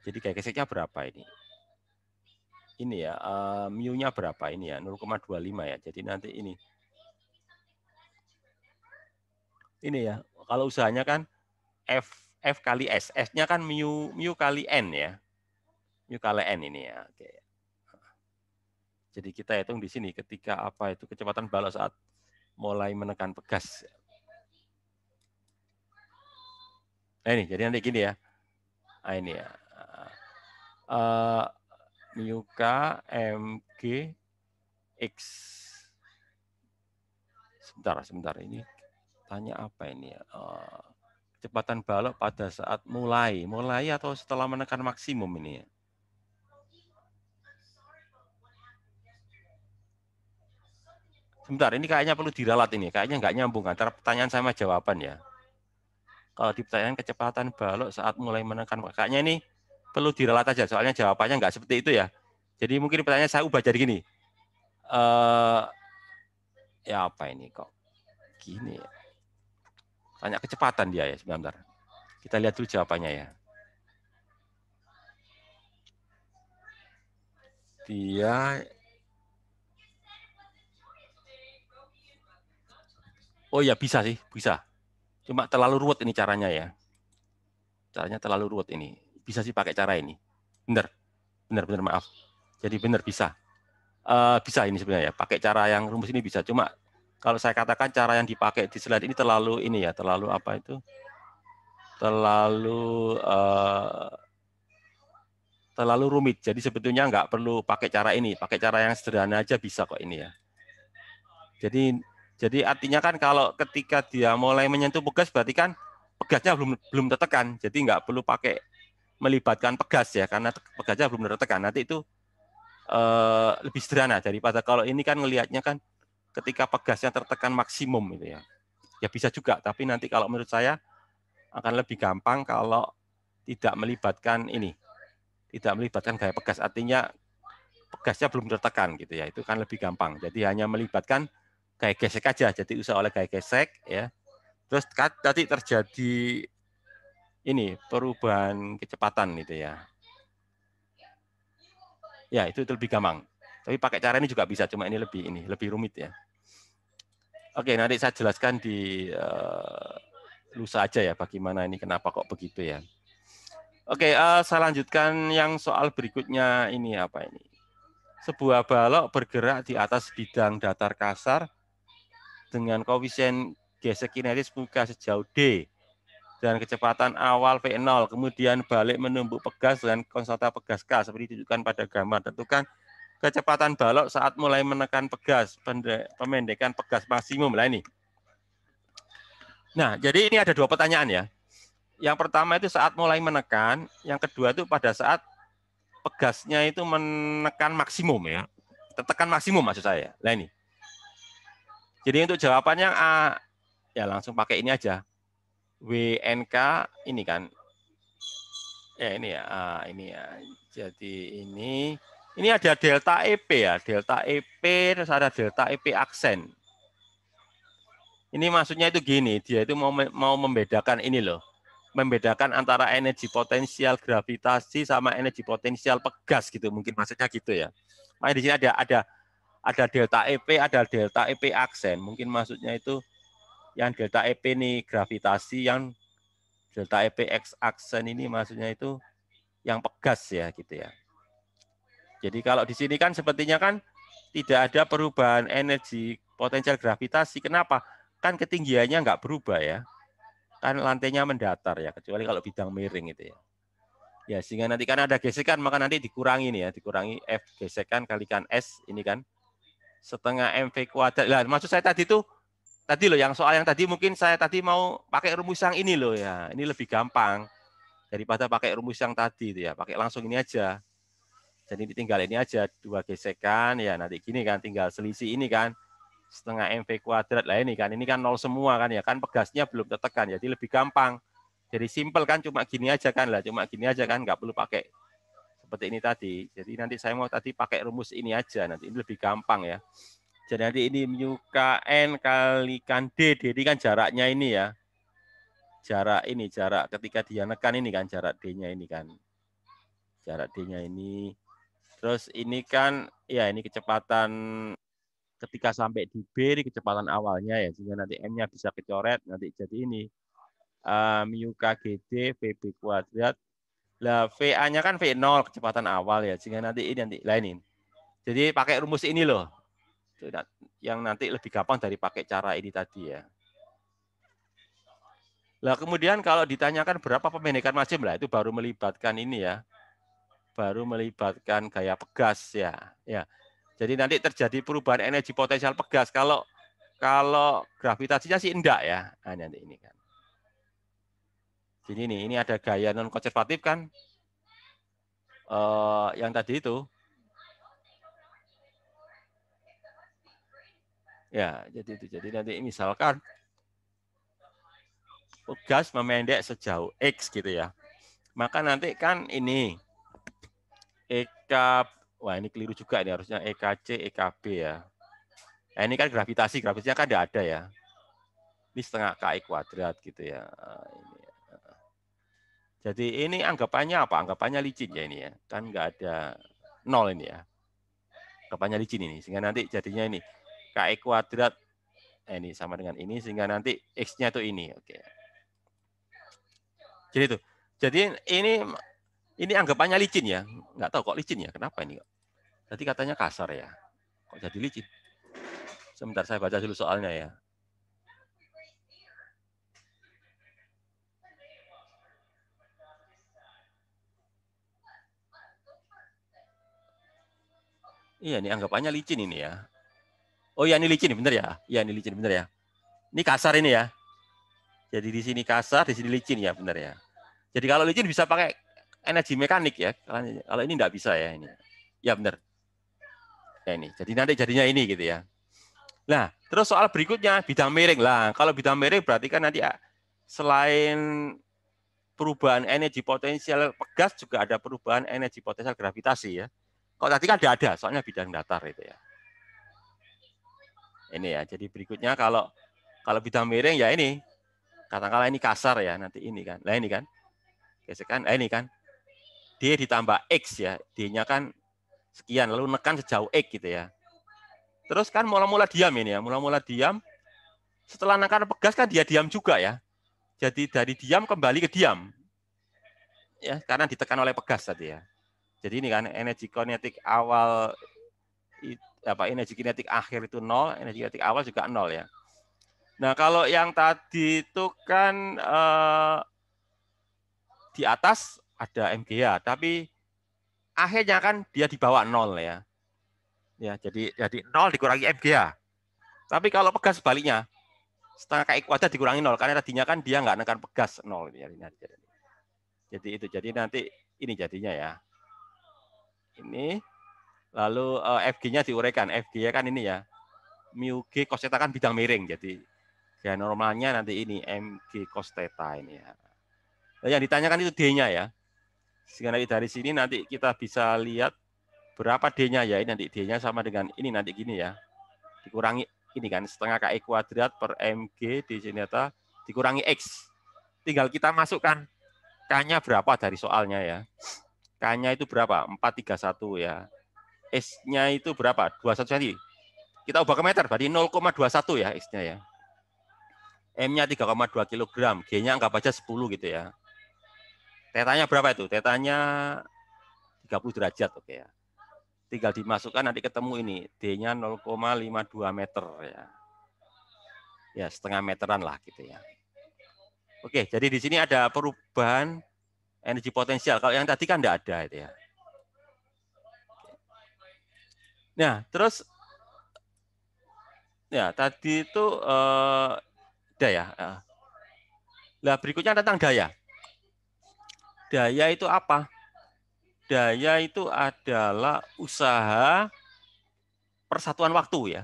Jadi gaya geseknya berapa ini? Ini ya, mu-nya berapa ini ya? 0,25 ya. Jadi nanti ini. Ini ya, kalau usahanya kan F kali S. S-nya kan mu kali N ya. Mu kali N ini ya. Oke. Jadi kita hitung di sini ketika apa itu kecepatan balok saat mulai menekan pegas. Nah ini, jadi nanti gini ya. Nah ini ya. Mu K MG X. Sebentar. Ini tanya apa ini ya? Kecepatan balok pada saat mulai atau setelah menekan maksimum ini ya? Sebentar, ini kayaknya perlu diralat ini. Kayaknya nggak nyambung antara pertanyaan sama jawaban ya. Kalau di pertanyaan kecepatan balok saat mulai menekan, kayaknya ini perlu diralat aja. Soalnya jawabannya nggak seperti itu ya. Jadi mungkin pertanyaan saya ubah jadi gini. Ya apa ini kok? Gini ya. Tanya kecepatan dia ya, sebentar. Kita lihat dulu jawabannya ya. Dia oh ya bisa sih, bisa. Cuma terlalu ruwet ini caranya ya. Caranya terlalu ruwet ini. Bisa sih pakai cara ini. Benar maaf. Jadi benar bisa. Bisa ini sebenarnya ya. Pakai cara yang rumus ini bisa. Cuma kalau saya katakan cara yang dipakai di slide ini terlalu ini ya, terlalu apa itu? Terlalu rumit. Jadi sebetulnya nggak perlu pakai cara ini. Pakai cara yang sederhana aja bisa kok ini ya. Jadi artinya kan kalau ketika dia mulai menyentuh pegas berarti kan pegasnya belum tertekan. Jadi nggak perlu pakai melibatkan pegas ya karena pegasnya belum tertekan. Nanti itu lebih sederhana daripada kalau ini kan ngelihatnya kan ketika pegasnya tertekan maksimum gitu ya. Ya bisa juga, tapi nanti kalau menurut saya akan lebih gampang kalau tidak melibatkan ini. Tidak melibatkan gaya pegas. Artinya pegasnya belum tertekan gitu ya. Itu kan lebih gampang. Jadi hanya melibatkan gaya gesek aja, jadi usaha oleh gaya gesek ya. Terus tadi terjadi ini perubahan kecepatan gitu ya. Ya itu lebih gampang. Tapi pakai cara ini juga bisa, cuma ini lebih rumit ya. Oke, nanti saya jelaskan di lusa aja ya, bagaimana ini kenapa kok begitu ya. Oke, saya lanjutkan yang soal berikutnya ini apa ini? Sebuah balok bergerak di atas bidang datar kasar dengan koefisien gesek kinetis muka sejauh D dan kecepatan awal V0, kemudian balik menumbuk pegas dengan konstanta pegas K seperti ditunjukkan pada gambar. Tentukan kecepatan balok saat mulai menekan pegas, pemendekan pegas maksimum. Lah ini. Nah, jadi ini ada dua pertanyaan ya. Yang pertama itu saat mulai menekan, yang kedua itu pada saat pegasnya itu menekan maksimum ya. Tekan maksimum maksud saya. Lah ini. Jadi untuk jawabannya A, ya langsung pakai ini aja. WNK ini kan. Ya ini ya, ini ya. Jadi ini ada delta EP ya, delta EP terus ada delta EP aksen. Ini maksudnya itu gini, dia itu mau membedakan ini loh. Membedakan antara energi potensial gravitasi sama energi potensial pegas gitu, mungkin maksudnya gitu ya. Makanya di sini ada delta EP, ada delta EP aksen. Mungkin maksudnya itu yang delta EP ini gravitasi, yang delta EP X aksen ini maksudnya itu yang pegas ya gitu ya. Jadi kalau di sini kan sepertinya kan tidak ada perubahan energi potensial gravitasi. Kenapa? Kan ketinggiannya nggak berubah ya. Kan lantainya mendatar ya, kecuali kalau bidang miring itu ya. Ya sehingga nanti kan ada gesekan, maka nanti dikurangi nih ya, dikurangi F gesekan kalikan S ini kan setengah MV kuadrat. Lah maksud saya tadi tuh tadi loh yang soal yang tadi mungkin saya tadi mau pakai rumus yang ini loh ya. Ini lebih gampang daripada pakai rumus yang tadi itu ya. Pakai langsung ini aja. Jadi tinggal ini aja dua gesekan ya nanti gini kan tinggal selisih ini kan setengah MV kuadrat lah ini kan nol semua kan ya kan pegasnya belum tertekan jadi lebih gampang. Jadi simpel kan cuma gini aja kan lah cuma gini aja kan nggak perlu pakai seperti ini tadi. Jadi nanti saya mau tadi pakai rumus ini aja, nanti ini lebih gampang ya. Jadi nanti ini mu KN kalikan D, D ini kan jaraknya ini ya. Jarak ketika dia nekan ini kan, jarak D-nya ini kan. Jarak D-nya ini. Terus ini kan, ya ini kecepatan ketika sampai di B, ini kecepatan awalnya ya. Sehingga nanti M-nya bisa kecoret, nanti jadi ini. Mu KGD, VB kuadrat. Lah VA-nya kan V0, kecepatan awal ya. Sehingga nanti ini, lainin. Jadi pakai rumus ini loh. Yang nanti lebih gampang dari pakai cara ini tadi ya. Nah, kemudian kalau ditanyakan berapa pemendekan margin, lah itu baru melibatkan ini ya. Baru melibatkan gaya pegas ya. Ya. Jadi nanti terjadi perubahan energi potensial pegas. Kalau gravitasinya sih enggak ya. Nah, nanti ini kan. Jadi ini ada gaya non konservatif kan. Yang tadi itu. Ya, jadi itu. Jadi nanti misalkan gas memendek sejauh X gitu ya. Maka nanti kan ini EK, wah ini keliru juga ini, harusnya EKC, EKB ya. Nah, ini kan gravitasinya kan tidak ada ya. Ini setengah KI kuadrat gitu ya. Jadi ini anggapannya apa? Anggapannya licin ya ini ya. Kan nggak ada nol ini ya. Anggapannya licin ini. Sehingga nanti jadinya ini KI kuadrat ini sama dengan ini, sehingga nanti X-nya itu ini. Oke. Jadi itu. Jadi ini anggapannya licin ya. Nggak tahu kok licin ya. Kenapa ini? Tadi katanya kasar ya. Kok jadi licin? Sebentar saya baca dulu soalnya ya. Iya, ini anggapannya licin ini ya. Oh iya, ini licin, bener ya? Iya, ini licin, bener ya? Ini kasar ini ya. Jadi di sini kasar, di sini licin ya, bener ya. Jadi kalau licin bisa pakai energi mekanik ya. Kalau ini enggak bisa ya ini. Ya bener. Ya ini. Jadi nanti jadinya ini gitu ya. Nah, terus soal berikutnya bidang miring lah. Kalau bidang miring berarti kan nanti selain perubahan energi potensial pegas juga ada perubahan energi potensial gravitasi ya. Kalau tadi kan tidak ada, soalnya bidang datar itu ya. Ini ya. Jadi berikutnya kalau bidang miring ya ini. Katakanlah ini kasar ya, nanti ini kan. Nah ini kan. Gesekan, ini kan. D ditambah X ya. D-nya kan sekian, lalu nekan sejauh X gitu ya. Terus kan mula-mula diam ini ya. Mula-mula diam. Setelah nekan pegas kan dia diam juga ya. Jadi dari diam kembali ke diam. Ya, karena ditekan oleh pegas tadi ya. Jadi ini kan energi kinetik awal energi kinetik akhir itu 0, energi kinetik awal juga 0 ya. Nah, kalau yang tadi itu kan di atas ada MGA, tapi akhirnya kan dia di bawah 0 ya. Ya, jadi 0 dikurangi MGA. Tapi kalau pegas sebaliknya, setengah KI kuadrat dikurangi 0, karena tadinya kan dia nggak nekan pegas 0. Jadi itu, jadi nanti ini jadinya ya. Ini, lalu FG-nya diuraikan. FG-nya kan ini ya, mu G cos theta kan bidang miring, jadi ya normalnya nanti ini MG cos theta ini ya. Nah, yang ditanyakan itu D-nya ya. Sehingga nanti dari sini nanti kita bisa lihat berapa D-nya ya. Ini nanti D-nya sama dengan ini nanti gini ya. Dikurangi ini kan setengah KI kuadrat per MG di sini theta dikurangi X. Tinggal kita masukkan K-nya berapa dari soalnya ya. K-nya itu berapa? 431 ya. S-nya itu berapa? 21 cm. Kita ubah ke meter, berarti 0,21 ya X-nya ya. M-nya 3,2 kg, G-nya anggap aja 10 gitu ya. Tetanya berapa itu? Tetanya 30 derajat, oke ya. Tinggal dimasukkan nanti ketemu ini, D-nya 0,52 meter ya. Ya, setengah meteran lah gitu ya. Oke, jadi di sini ada perubahan energi potensial. Kalau yang tadi kan enggak ada itu ya. Nah, terus ya tadi itu daya. Nah, berikutnya tentang daya. Daya itu apa? Daya itu adalah usaha persatuan waktu ya.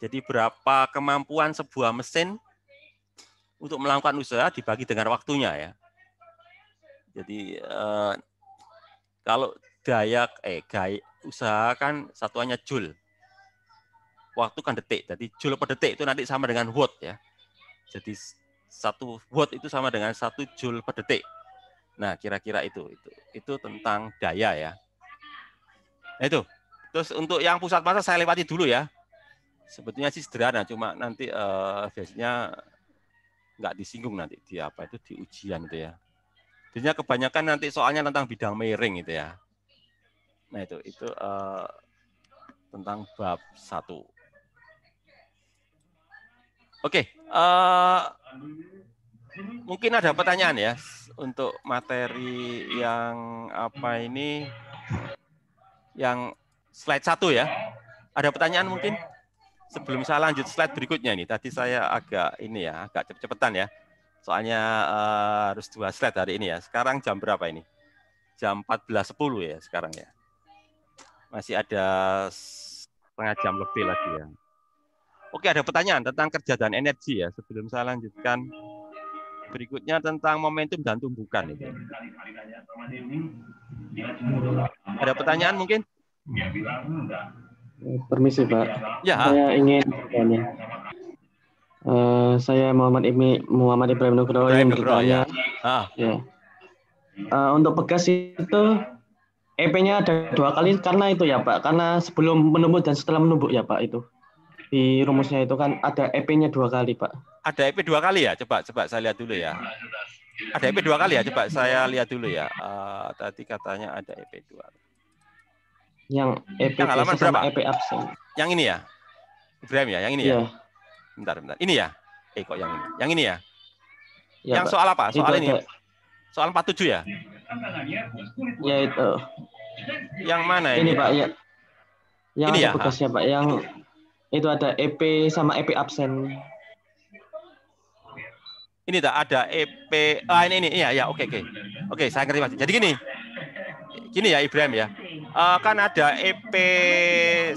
Jadi berapa kemampuan sebuah mesin untuk melakukan usaha dibagi dengan waktunya ya. Jadi Kalau gaya usahakan satuannya joule. Waktu kan detik. Jadi joule per detik itu nanti sama dengan watt ya. Jadi 1 watt itu sama dengan 1 joule per detik. Nah, kira-kira itu tentang daya ya. Nah, itu. Terus untuk yang pusat massa saya lewati dulu ya. Sebetulnya sih sederhana, cuma nanti biasanya nggak disinggung nanti di apa itu di ujian itu ya. Biasanya kebanyakan nanti soalnya tentang bidang miring itu ya. Nah itu tentang bab 1. Oke, mungkin ada pertanyaan ya untuk materi yang apa ini, yang slide 1 ya. Ada pertanyaan mungkin? Sebelum saya lanjut slide berikutnya nih, tadi saya agak ini ya, agak cepet-cepetan ya. Soalnya harus 2 slide hari ini ya. Sekarang jam berapa ini? Jam 14.10 ya sekarang ya. Masih ada setengah jam lebih lagi ya. Oke, ada pertanyaan tentang kerja dan energi ya. Sebelum saya lanjutkan berikutnya tentang momentum dan tumbukan itu. Ada pertanyaan mungkin? Permisi Pak, Ya. saya ingin bertanya. Saya Muhammad Ibrahim Nugroho ingin bertanya. Ya. Untuk pegas itu EP-nya ada 2 kali karena itu ya Pak, karena sebelum menumbuk dan setelah menumbuk ya Pak itu. Di rumusnya itu kan ada EP-nya 2 kali Pak. Ada EP 2 kali ya? Coba saya lihat dulu ya. Ada EP 2 kali ya? Coba saya lihat dulu ya. Tadi katanya ada EP 2. Yang EP yang halaman sama berapa? EP absen. Yang ini ya? Ibrahim ya? Yang ini ya? Bentar. Ini ya? Kok yang ini? Yang ini ya? Ya yang Pak. Soal apa? Soal itu ini? Ada... Soal 47 ya? Ya itu. Yang mana ini? Ini Pak, ya. Yang ini ada bekasnya Pak, yang itu ada EP sama EP absen. Ini tak ada EP. Ini ya, oke. Oke, saya ngerti Mas. Jadi gini ya Ibrahim ya. Kan ada EP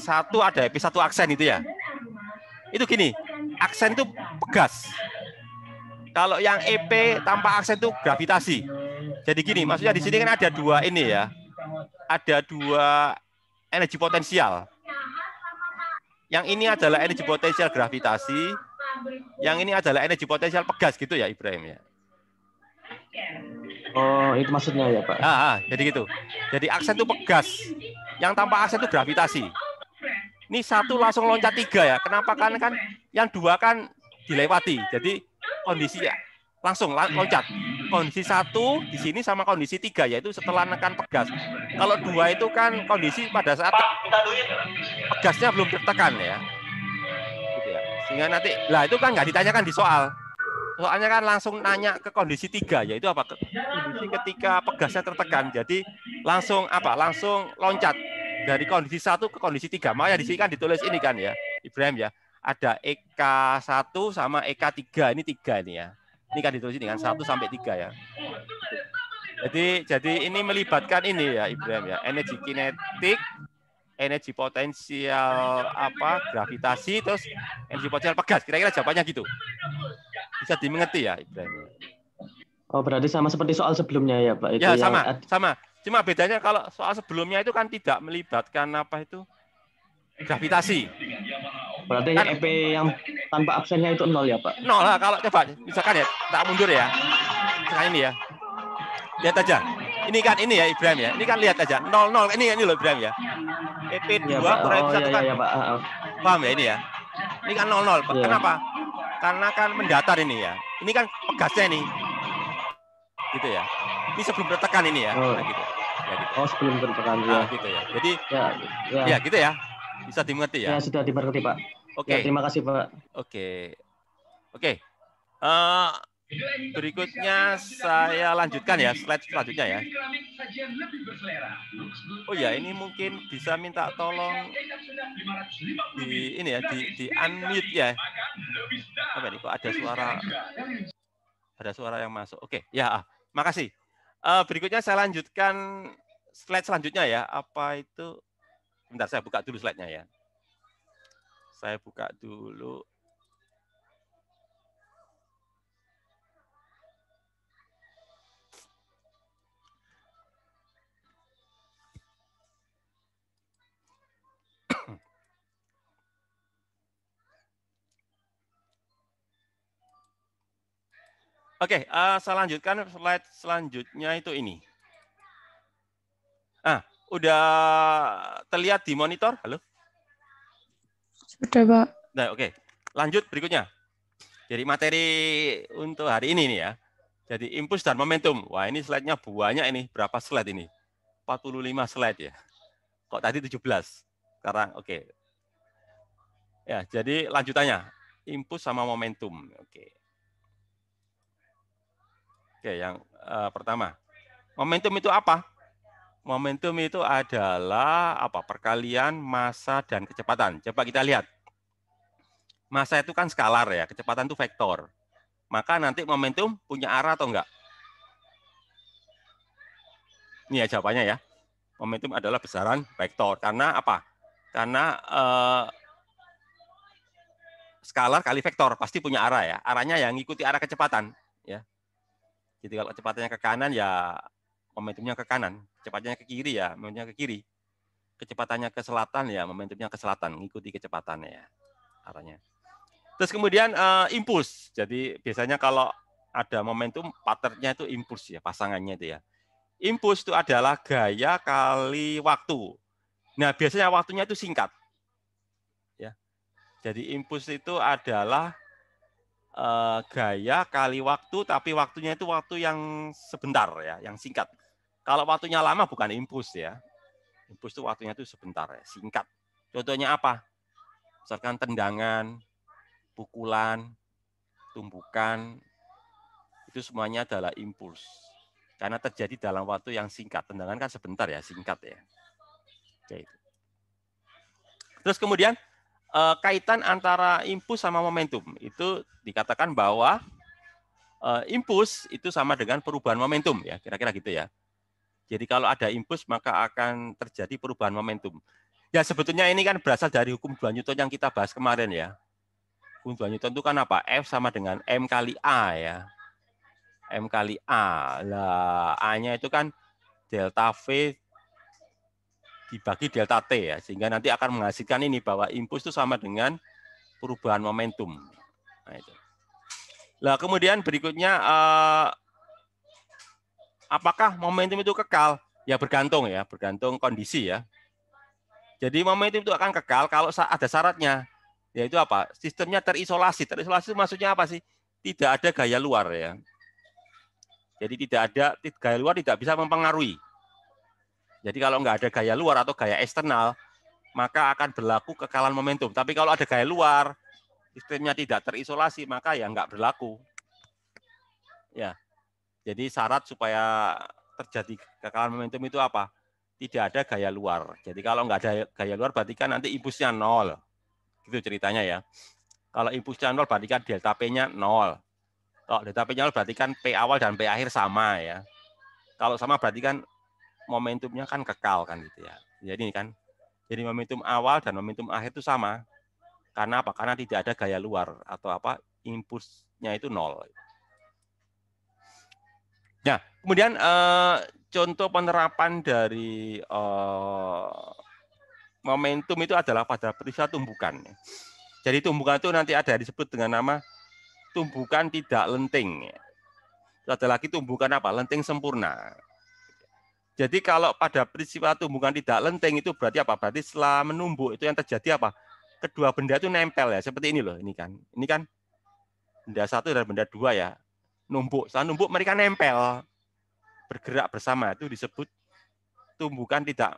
1, ada EP 1 aksen itu ya. Itu gini, aksen itu pegas. Kalau yang EP tanpa aksen itu gravitasi. Jadi gini, maksudnya di sini kan ada 2 ini ya. Ada 2 energi potensial. Yang ini adalah energi potensial gravitasi. Yang ini adalah energi potensial pegas gitu ya Ibrahim ya. Oh, itu maksudnya ya Pak. Jadi gitu. Jadi aksen itu pegas. Yang tanpa aksen itu gravitasi. Ini 1 langsung loncat 3 ya. Kenapa? Karena kan yang 2 kan dilewati. Jadi kondisi langsung loncat. Kondisi 1 di sini sama kondisi 3 yaitu setelah menekan pegas. Kalau 2 itu kan kondisi pada saat pegasnya belum tertekan ya. Gitu ya. Sehingga nanti, lah itu kan nggak ditanyakan di soal. Soalnya kan langsung nanya ke kondisi 3, yaitu apa? Kondisi ketika pegasnya tertekan. Jadi langsung apa? Langsung loncat dari kondisi 1 ke kondisi 3. Makanya di sini kan ditulis ini kan ya, Ibrahim ya. Ada EK1 sama EK3. Ini 3 ini ya. Ini kan ditulis ini kan 1 sampai 3 ya. Jadi ini melibatkan ini ya Ibrahim ya. Energi kinetik, energi potensial gravitasi, terus energi potensial pegas. Kira-kira jawabannya gitu. Bisa dimengerti ya Ibrahim. Oh, berarti sama seperti soal sebelumnya ya Pak? Itu ya yang sama. Cuma bedanya kalau soal sebelumnya itu kan tidak melibatkan gravitasi. Berarti kan, EP yang tanpa absennya itu 0 ya Pak? 0 lah. Kalau coba misalkan ya, tak mundur ya. Misalkan ini ya. Lihat aja. Ini kan ini ya Ibrahim ya. Ini kan lihat aja. 0 ini loh Ibrahim ya. EP 2 kurang EP 1 kan. Ya Pak. Paham ya ini ya? Ini kan 0. Kenapa? Karena kan mendatar ini ya. Ini kan pegasnya nih. Gitu ya. Ini sebelum tertekan ini ya. Nah, gitu. Ya, gitu. Oh, sebelum tertekan ya. Gitu ya. Jadi ya gitu ya. Bisa dimengerti ya? Ya, sudah dimengerti Pak. Oke. Ya, terima kasih Pak. Oke. Berikutnya saya lanjutkan ya, slide selanjutnya ya. Oh ya, ini mungkin bisa minta tolong di ini ya, di unmute ya. Apa ini kok ada suara yang masuk. Oke, ya, makasih. Berikutnya saya lanjutkan slide selanjutnya ya. Apa itu? Bentar, saya buka dulu slide-nya ya. Saya buka dulu. Oke, saya lanjutkan slide selanjutnya itu ini. Udah terlihat di monitor? Halo? Sudah, Pak. Nah, oke. Lanjut berikutnya. Jadi materi untuk hari ini nih ya. Jadi impuls dan momentum. Wah, ini slide-nya banyak ini. Berapa slide ini? 45 slide ya. Kok tadi 17? Sekarang oke. Ya, jadi lanjutannya impuls sama momentum. Oke. Oke, yang pertama. Momentum itu apa? Momentum itu adalah apa? Perkalian massa dan kecepatan. Coba kita lihat. Massa itu kan skalar ya, kecepatan itu vektor. Maka nanti momentum punya arah atau enggak? Ini ya jawabannya ya. Momentum adalah besaran vektor. Karena apa? Karena skalar kali vektor pasti punya arah ya. Arahnya yang ngikuti arah kecepatan ya. Jadi kalau kecepatannya ke kanan ya momentumnya ke kanan, kecepatannya ke kiri ya momentumnya ke kiri. Kecepatannya ke selatan ya momentumnya ke selatan, ngikuti kecepatannya ya arahnya. Terus kemudian impuls. Jadi biasanya kalau ada momentum partnernya itu impuls ya, pasangannya itu ya. Impuls itu adalah gaya kali waktu. Nah, biasanya waktunya itu singkat. Ya. Jadi impuls itu adalah gaya kali waktu, tapi waktunya itu waktu yang sebentar ya, yang singkat. Kalau waktunya lama bukan impuls ya. Impuls itu waktunya itu sebentar ya, singkat. Contohnya apa? Misalkan tendangan, pukulan, tumbukan, itu semuanya adalah impuls. Karena terjadi dalam waktu yang singkat. Tendangan kan sebentar ya, singkat ya. Oke. Terus kemudian kaitan antara impuls sama momentum. Itu dikatakan bahwa impuls itu sama dengan perubahan momentum ya, kira-kira gitu ya. Jadi kalau ada impuls maka akan terjadi perubahan momentum. Ya sebetulnya ini kan berasal dari hukum 2 Newton yang kita bahas kemarin ya. Hukum 2 Newton itu kan apa? F sama dengan M kali A ya. M kali A. Lah A-nya itu kan delta V dibagi delta T ya. Sehingga nanti akan menghasilkan ini bahwa impuls itu sama dengan perubahan momentum. Nah, itu. Lah kemudian berikutnya apakah momentum itu kekal? Ya bergantung kondisi ya. Jadi momentum itu akan kekal kalau ada syaratnya. Yaitu apa? Sistemnya terisolasi. Terisolasi itu maksudnya apa sih? Tidak ada gaya luar ya. Jadi gaya luar tidak bisa mempengaruhi. Jadi kalau nggak ada gaya luar atau gaya eksternal, maka akan berlaku kekalan momentum. Tapi kalau ada gaya luar, sistemnya tidak terisolasi, maka ya nggak berlaku. Ya, jadi syarat supaya terjadi kekalan momentum itu apa? Tidak ada gaya luar. Jadi kalau nggak ada gaya luar, berarti kan nanti impulsnya 0. Gitu ceritanya ya. Kalau impulsnya 0, berarti kan delta P-nya 0. Kalau delta P-nya 0, berarti kan P awal dan P akhir sama ya. Kalau sama berarti kan momentumnya kan kekal kan gitu ya. Jadi kan, jadi momentum awal dan momentum akhir itu sama. Karena apa? Karena tidak ada gaya luar atau apa? Impulsnya itu 0. Nah, kemudian contoh penerapan dari momentum itu adalah pada peristiwa tumbukan. Jadi tumbukan itu nanti ada disebut dengan nama tumbukan tidak lenting. Ada lagi tumbukan apa? Lenting sempurna. Jadi kalau pada peristiwa tumbukan tidak lenting itu berarti apa? Berarti setelah menumbuk itu yang terjadi apa? Kedua benda itu nempel ya, seperti ini loh, ini kan. Ini kan benda 1 dan benda 2 ya. Numbuk, setelah numbuk mereka nempel. Bergerak bersama itu disebut tumbukan tidak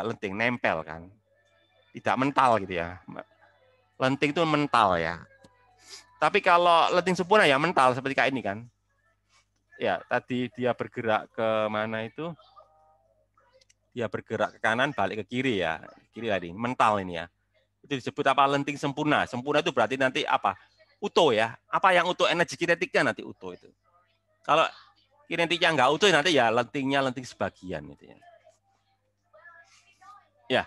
lenting, nempel kan. Tidak mental gitu ya. Lenting itu mental ya. Tapi kalau lenting sempurna ya mental seperti kayak ini kan. Ya, tadi dia bergerak ke mana itu? Dia bergerak ke kanan, balik ke kiri ya. Kiri tadi, mental ini ya. Itu disebut apa? Lenting sempurna. Sempurna itu berarti nanti apa? Utuh ya. Apa yang utuh? Energi kinetiknya nanti utuh itu. Kalau kinetiknya nggak utuh nanti ya lentingnya lenting sebagian gitu ya. Ya.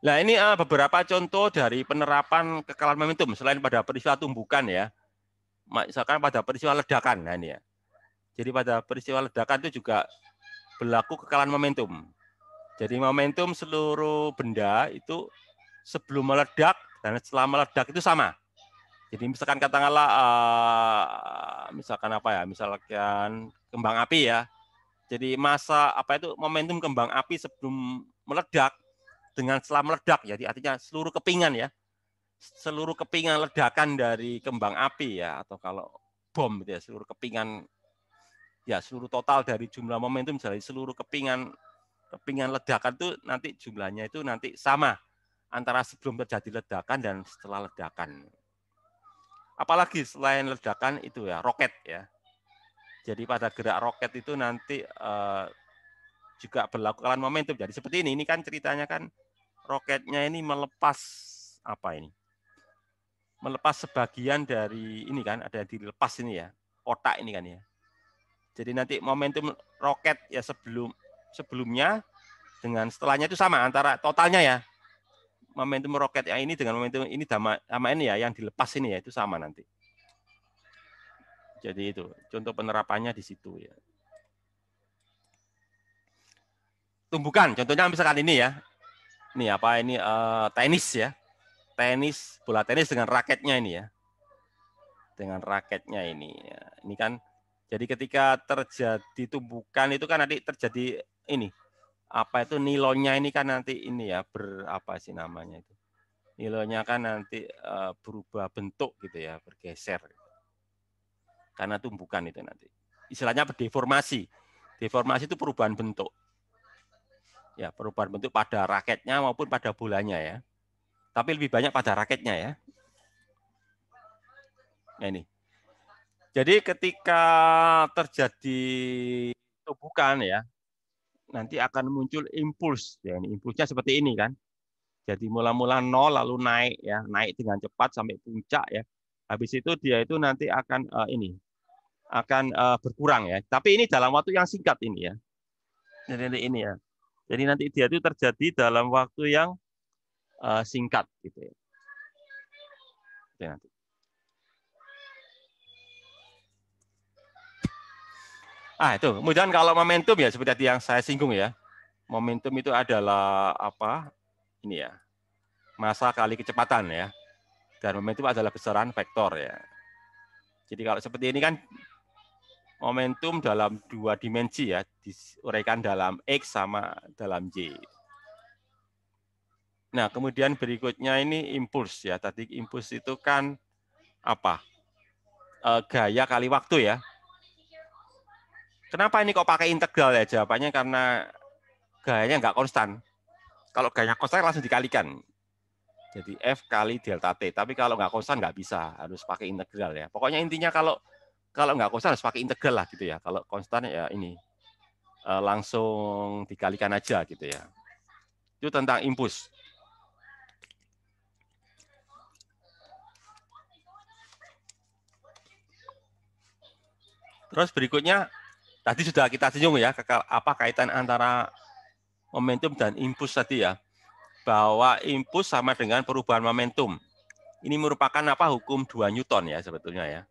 Nah, ini beberapa contoh dari penerapan kekalan momentum selain pada peristiwa tumbukan ya. Misalkan pada peristiwa ledakan. Nah, ini ya. Jadi pada peristiwa ledakan itu juga berlaku kekalan momentum. Jadi momentum seluruh benda itu sebelum meledak dan setelah meledak itu sama. Jadi misalkan katakanlah misalkan apa ya? Misalkan kembang api ya. Jadi masa apa itu momentum kembang api sebelum meledak dengan setelah meledak, jadi artinya seluruh kepingan ya. Seluruh kepingan ledakan dari kembang api ya, atau kalau bom gitu ya, seluruh kepingan ya, seluruh total dari jumlah momentum dari seluruh kepingan ledakan itu nanti jumlahnya itu nanti sama antara sebelum terjadi ledakan dan setelah ledakan. Apalagi selain ledakan itu ya, roket ya. Jadi pada gerak roket itu nanti juga berlaku kalian momentum. Jadi seperti ini kan ceritanya kan roketnya ini melepas apa ini? Melepas sebagian dari ini kan, ada yang dilepas ini ya, otak ini kan ya. Jadi nanti momentum roket ya sebelumnya dengan setelahnya itu sama antara totalnya ya. Momentum roket yang ini dengan momentum ini sama ini ya, yang dilepas ini ya, itu sama nanti. Jadi itu contoh penerapannya di situ ya. Tumbukan, contohnya misalkan ini ya. Ini apa ini tenis ya. Tenis, bola tenis dengan raketnya ini ya. Dengan raketnya ini. Ya. Ini kan jadi ketika terjadi tumbukan itu kan nanti terjadi ini. Apa itu nilonnya ini kan nanti ini ya, apa sih namanya itu. Nilonnya kan nanti berubah bentuk gitu ya, bergeser. Karena tumbukan itu nanti. Istilahnya berdeformasi. Deformasi itu perubahan bentuk. Ya, perubahan bentuk pada raketnya maupun pada bolanya ya. Tapi lebih banyak pada raketnya ya. Nah ini. Jadi ketika terjadi tumbukan ya, nanti akan muncul impuls. Ya, ini impulsnya seperti ini kan. Jadi mula-mula nol lalu naik ya, naik dengan cepat sampai puncak ya. Habis itu dia itu nanti akan berkurang ya. Tapi ini dalam waktu yang singkat ini ya. Jadi ini ya. Jadi nanti dia itu terjadi dalam waktu yang singkat gitu ya. Nanti. Itu kemudian kalau momentum ya seperti yang saya singgung ya. Momentum itu adalah apa? Ini ya. Masa kali kecepatan ya. Dan momentum adalah besaran vektor ya. Jadi kalau seperti ini kan momentum dalam 2 dimensi ya, diuraikan dalam X sama dalam Y. Nah, kemudian berikutnya ini impuls ya. Tadi impuls itu kan apa? Gaya kali waktu ya. Kenapa ini kok pakai integral ya? Jawabannya karena gayanya nggak konstan. Kalau gayanya konstan langsung dikalikan. Jadi F kali delta T. Tapi kalau nggak konstan nggak bisa, harus pakai integral ya. Pokoknya intinya kalau nggak konstan harus pakai integral lah gitu ya. Kalau konstan ya ini langsung dikalikan aja gitu ya. Itu tentang impuls. Terus berikutnya tadi sudah kita singgung ya, apa kaitan antara momentum dan impuls tadi ya. Bahwa impuls sama dengan perubahan momentum. Ini merupakan apa? Hukum 2 Newton ya sebetulnya ya.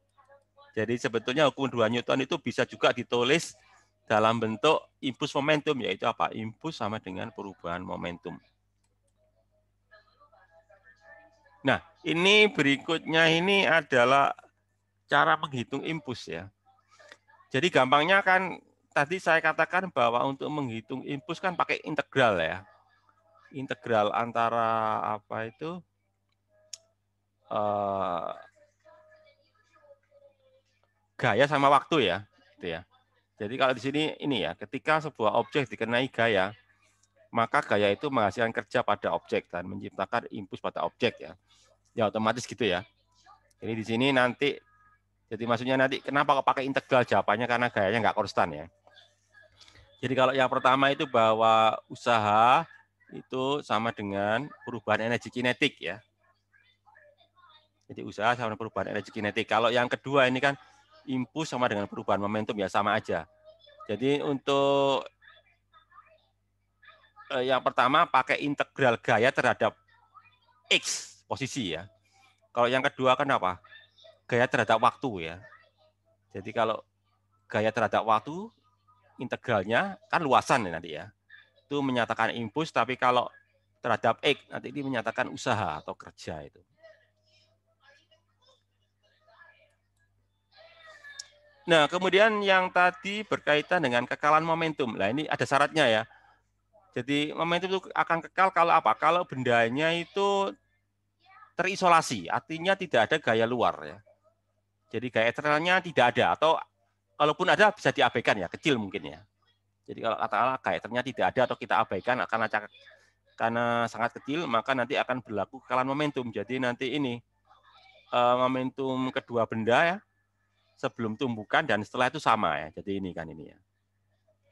Jadi sebetulnya hukum 2 Newton itu bisa juga ditulis dalam bentuk impuls momentum, yaitu apa? Impuls sama dengan perubahan momentum. Nah, ini berikutnya ini adalah cara menghitung impuls ya. Jadi gampangnya kan tadi saya katakan bahwa untuk menghitung impuls kan pakai integral ya. Integral antara apa itu? Gaya sama waktu ya, gitu ya. Jadi kalau di sini ini ya, ketika sebuah objek dikenai gaya, maka gaya itu menghasilkan kerja pada objek dan menciptakan impuls pada objek ya. Ya otomatis gitu ya. Jadi di sini nanti, jadi maksudnya nanti kenapa kok pakai integral? Jawabannya karena gayanya nggak konstan ya. Jadi kalau yang pertama itu bahwa usaha itu sama dengan perubahan energi kinetik ya. Jadi usaha sama dengan perubahan energi kinetik. Kalau yang kedua ini kan impuls sama dengan perubahan momentum ya, sama aja. Jadi untuk yang pertama pakai integral gaya terhadap X posisi ya. Kalau yang kedua kan apa? Gaya terhadap waktu ya. Jadi kalau gaya terhadap waktu, integralnya kan luasan ya nanti ya. Itu menyatakan impuls, tapi kalau terhadap X nanti ini menyatakan usaha atau kerja itu. Nah, kemudian yang tadi berkaitan dengan kekalan momentum. Nah, ini ada syaratnya ya. Jadi momentum itu akan kekal kalau apa? Kalau bendanya itu terisolasi, artinya tidak ada gaya luar ya. Jadi gaya eksternalnya tidak ada, atau kalaupun ada bisa diabaikan ya, kecil mungkin ya. Jadi kalau katakanlah gaya eksternalnya tidak ada atau kita abaikan karena sangat kecil, maka nanti akan berlaku kekalahan momentum. Jadi nanti ini momentum kedua benda ya, sebelum tumbukan dan setelah itu sama ya. Jadi ini kan ini ya.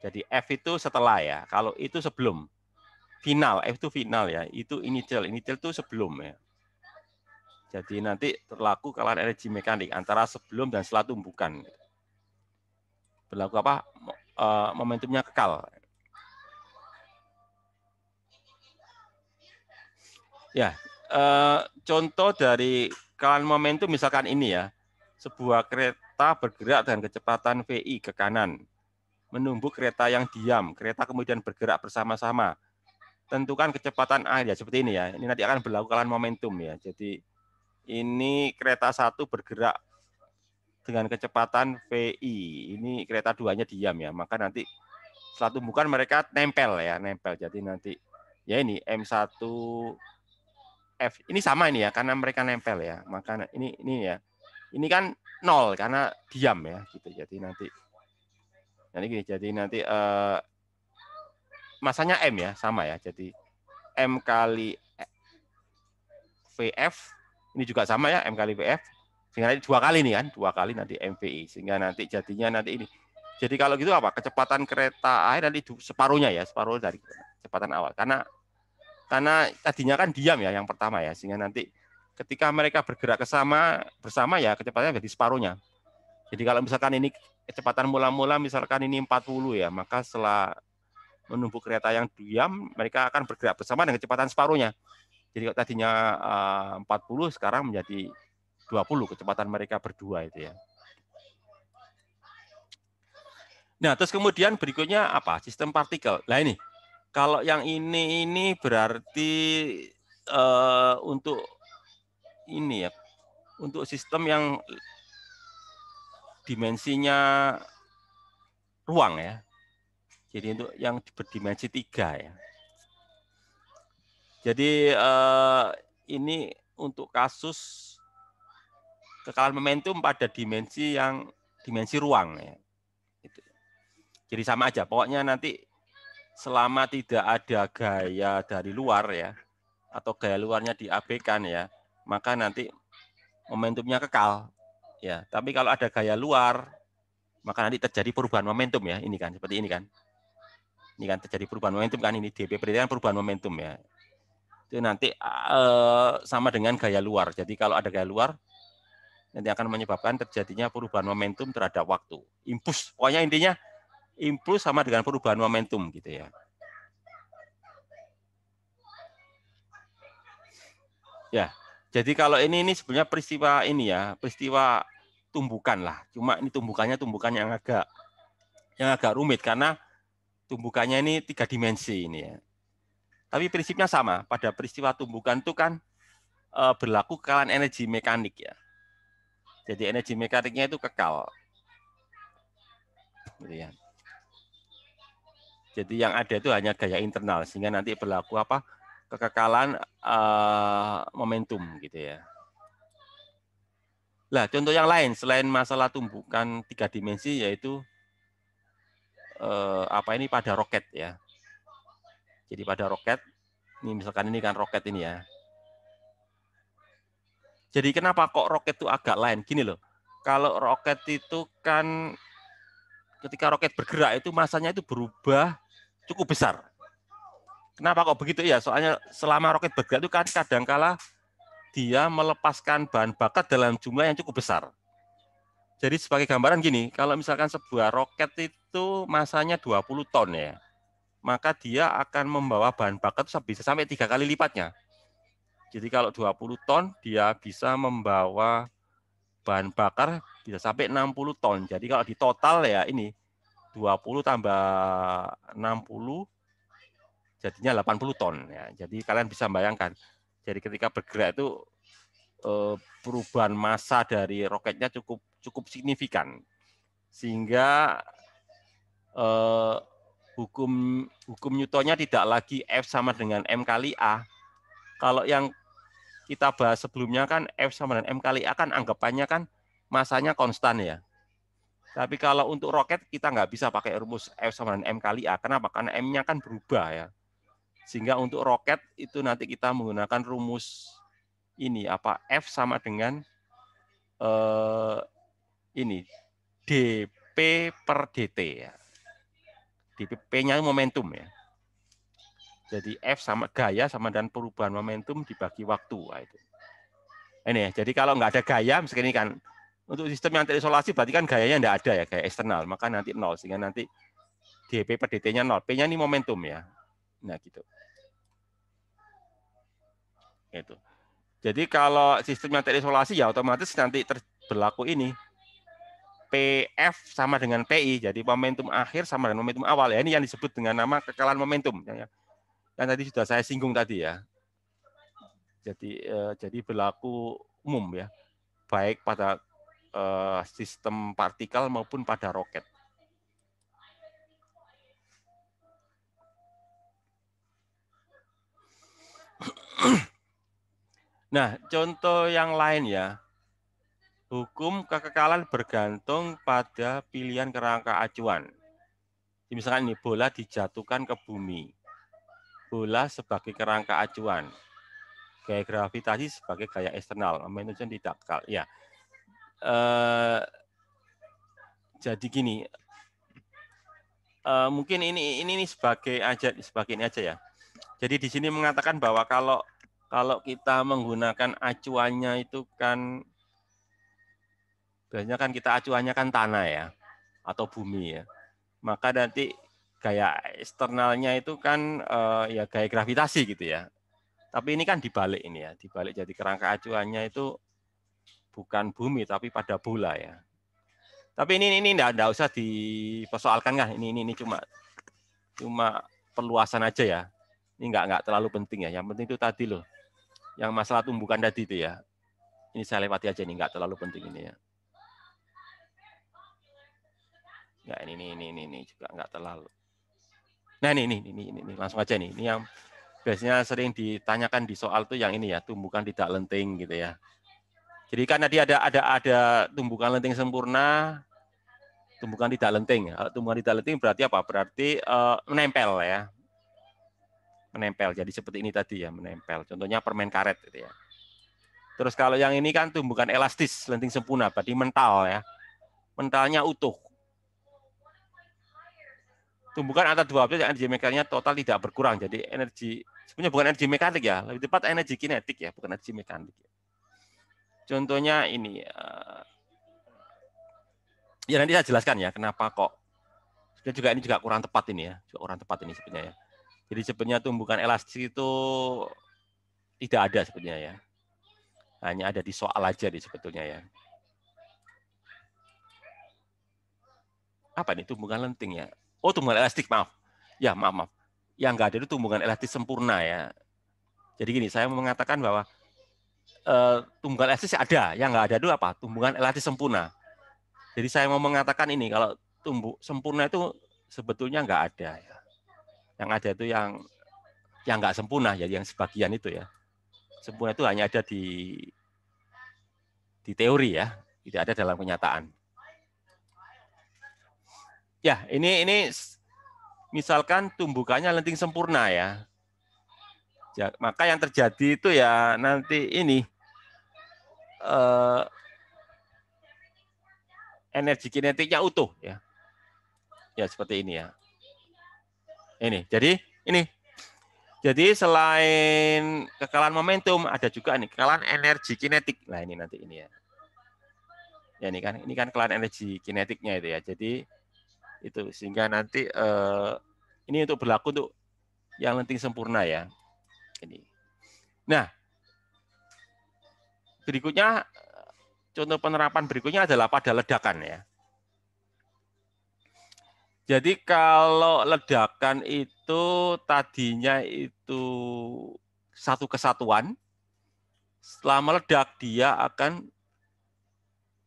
Jadi F itu setelah ya, kalau itu sebelum. Final, F itu final ya, itu initial itu sebelum ya. Jadi nanti berlaku kekalahan energi mekanik antara sebelum dan setelah tumbukan. Berlaku apa? Momentumnya kekal. Ya, contoh dari kekalahan momentum misalkan ini ya, sebuah kereta bergerak dengan kecepatan VI ke kanan, menumbuk kereta yang diam, kereta kemudian bergerak bersama-sama. Tentukan kecepatan A ya, seperti ini ya. Ini nanti akan berlaku kekalahan momentum ya. Jadi ini kereta satu bergerak dengan kecepatan VI. Ini kereta duanya diam ya. Maka nanti setelah tumbukan mereka nempel ya, nempel. Jadi nanti ya ini M1 F ini sama ini ya, karena mereka nempel ya. Maka ini ya. Ini kan 0 karena diam ya gitu. Jadi nanti masanya M ya, sama ya. Jadi M kali VF ini juga sama ya, M kali VF. Sehingga nanti 2 kali nih kan, 2 kali nanti MVI. Sehingga nanti jadinya nanti ini. Jadi kalau gitu apa? Kecepatan kereta air nanti separuhnya ya, separuh dari kecepatan awal. Karena tadinya kan diam ya yang pertama ya, sehingga nanti ketika mereka bergerak bersama ya kecepatannya jadi separuhnya. Jadi kalau misalkan ini kecepatan mula-mula misalkan ini 40 ya, maka setelah menumpuk kereta yang diam, mereka akan bergerak bersama dengan kecepatan separuhnya. Jadi kalau tadinya 40 sekarang menjadi 20 kecepatan mereka berdua itu ya. Nah, terus kemudian berikutnya apa? Sistem partikel. Nah ini, kalau yang ini berarti untuk ini ya, untuk sistem yang dimensinya ruang ya. Jadi untuk yang berdimensi 3 ya. Jadi ini untuk kasus kekalahan momentum pada dimensi ruang ya. Jadi sama aja, pokoknya nanti selama tidak ada gaya dari luar ya, atau gaya luarnya diabaikan ya, maka nanti momentumnya kekal. Ya, tapi kalau ada gaya luar, maka nanti terjadi perubahan momentum ya, ini kan seperti ini kan. Ini kan terjadi perubahan momentum kan, ini dp berarti kan perubahan momentum ya. Itu nanti sama dengan gaya luar. Jadi kalau ada gaya luar, nanti akan menyebabkan terjadinya perubahan momentum terhadap waktu. Impuls, pokoknya intinya impuls sama dengan perubahan momentum gitu ya. Ya, jadi kalau ini sebenarnya peristiwa ini ya, peristiwa tumbukan lah. Cuma ini tumbukan yang agak rumit karena tumbukannya ini 3 dimensi ini ya. Tapi prinsipnya sama. Pada peristiwa tumbukan itu kan berlaku kekalahan energi mekanik ya. Jadi energi mekaniknya itu kekal. Gitu ya. Jadi yang ada itu hanya gaya internal sehingga nanti berlaku apa? Kekekalan momentum gitu ya. Lah, contoh yang lain selain masalah tumbukan 3 dimensi yaitu ini pada roket ya. Jadi pada roket, ini misalkan ini kan roket ini ya. Jadi kenapa kok roket itu agak lain? Gini loh, kalau roket itu kan ketika roket bergerak itu masanya itu berubah cukup besar. Kenapa kok begitu ya? Soalnya selama roket bergerak itu kan kadangkala dia melepaskan bahan bakar dalam jumlah yang cukup besar. Jadi sebagai gambaran gini, kalau misalkan sebuah roket itu masanya 20 ton ya, maka dia akan membawa bahan bakar bisa sampai 3 kali lipatnya. Jadi kalau 20 ton, dia bisa membawa bahan bakar bisa sampai 60 ton. Jadi kalau di total ya ini 20 tambah 60 jadinya 80 ton ya. Jadi kalian bisa bayangkan. Jadi ketika bergerak itu perubahan massa dari roketnya cukup signifikan. Sehingga hukum Newtonnya tidak lagi F sama dengan M kali A. Kalau yang kita bahas sebelumnya kan F sama dengan M kali A kan anggapannya kan masanya konstan ya. Tapi kalau untuk roket kita nggak bisa pakai rumus F sama dengan M kali A. Kenapa? Karena M-nya kan berubah ya. Sehingga untuk roket itu nanti kita menggunakan rumus ini apa F sama dengan ini dp per dt ya. dp-nya momentum ya. Jadi F sama gaya sama dengan perubahan momentum dibagi waktu. Nah, itu. Ini ya. Jadi kalau nggak ada gaya, misalkan ini kan untuk sistem yang terisolasi berarti kan gayanya nggak ada ya, gaya eksternal. Maka nanti 0 sehingga nanti dp per dt-nya 0. P-nya ini momentum ya. Nah gitu. Itu. Jadi kalau sistem yang terisolasi ya otomatis nanti berlaku ini. PF sama dengan PI, jadi momentum akhir sama dengan momentum awal ya. Ini yang disebut dengan nama kekalahan momentum. Ya. Yang tadi sudah saya singgung tadi ya. Jadi berlaku umum ya, baik pada sistem partikel maupun pada roket. Nah, contoh yang lain ya. Hukum kekekalan bergantung pada pilihan kerangka acuan. Misalkan ini bola dijatuhkan ke bumi. Bola sebagai kerangka acuan. Gaya gravitasi sebagai gaya eksternal. Momentum tidak kekal. Ya. Jadi gini. Mungkin ini sebagai ini aja ya. Jadi di sini mengatakan bahwa kalau kita menggunakan acuannya itu kan biasanya kan kita acuannya kan tanah ya atau bumi ya. Maka nanti gaya eksternalnya itu kan ya gaya gravitasi gitu ya. Tapi ini kan dibalik ini ya, dibalik jadi kerangka acuannya itu bukan bumi tapi pada bola ya. Tapi ini enggak usah dipersoalkan kan. Ini cuma perluasan aja ya. Ini enggak terlalu penting ya. Yang penting itu tadi loh. Yang masalah tumbukan tadi itu ya. Ini saya lewati aja nih, enggak terlalu penting ini ya. Ya ini juga enggak terlalu. Nah ini langsung aja nih. Ini yang biasanya sering ditanyakan di soal tuh yang ini ya, tumbukan tidak lenting gitu ya. Jadi kan tadi ada tumbukan lenting sempurna, tumbukan tidak lenting. Kalau tumbukan tidak lenting berarti apa? Berarti menempel ya. Menempel. Jadi seperti ini tadi ya, menempel. Contohnya permen karet gitu ya. Terus kalau yang ini kan tumbukan elastis, lenting sempurna, berarti mental ya. Mentalnya utuh. Tumbukan antara dua objek yang energi mekaniknya total tidak berkurang. Jadi energi, sebenarnya bukan energi mekanik ya, lebih tepat energi kinetik ya, bukan energi mekanik. Contohnya ini, ya nanti saya jelaskan ya, kenapa kok. Ini juga kurang tepat ini ya, juga kurang tepat ini sebenarnya ya. Jadi sebenarnya tumbukan elastis itu tidak ada sebenarnya ya. Hanya ada di soal aja nih sebetulnya ya. Apa nih tumbukan lenting ya? Oh, tumbukan elastik, maaf. Ya, maaf. Yang enggak ada itu tumbukan elastis sempurna ya. Jadi gini, saya mau mengatakan bahwa tumbukan elastis ada, yang enggak ada itu apa? Tumbukan elastis sempurna. Jadi saya mau mengatakan ini, kalau tumbuh sempurna itu sebetulnya enggak ada ya. Yang ada itu yang enggak sempurna ya, yang sebagian itu ya. Sempurna itu hanya ada di teori ya, tidak ada dalam kenyataan. Ya, ini misalkan tumbukannya lenting sempurna ya. Maka yang terjadi itu ya nanti ini energi kinetiknya utuh ya. Ya seperti ini ya. Ini. Jadi selain kekalahan momentum ada juga nih kekalahan energi kinetik. Nah, ini nanti ini ya. Ya ini kan kekalahan energi kinetiknya itu ya. Jadi itu sehingga nanti ini untuk berlaku untuk yang lenting sempurna ya. Ini. Nah, berikutnya contoh penerapan berikutnya adalah pada ledakan ya. Jadi kalau ledakan itu tadinya itu satu kesatuan, setelah meledak dia akan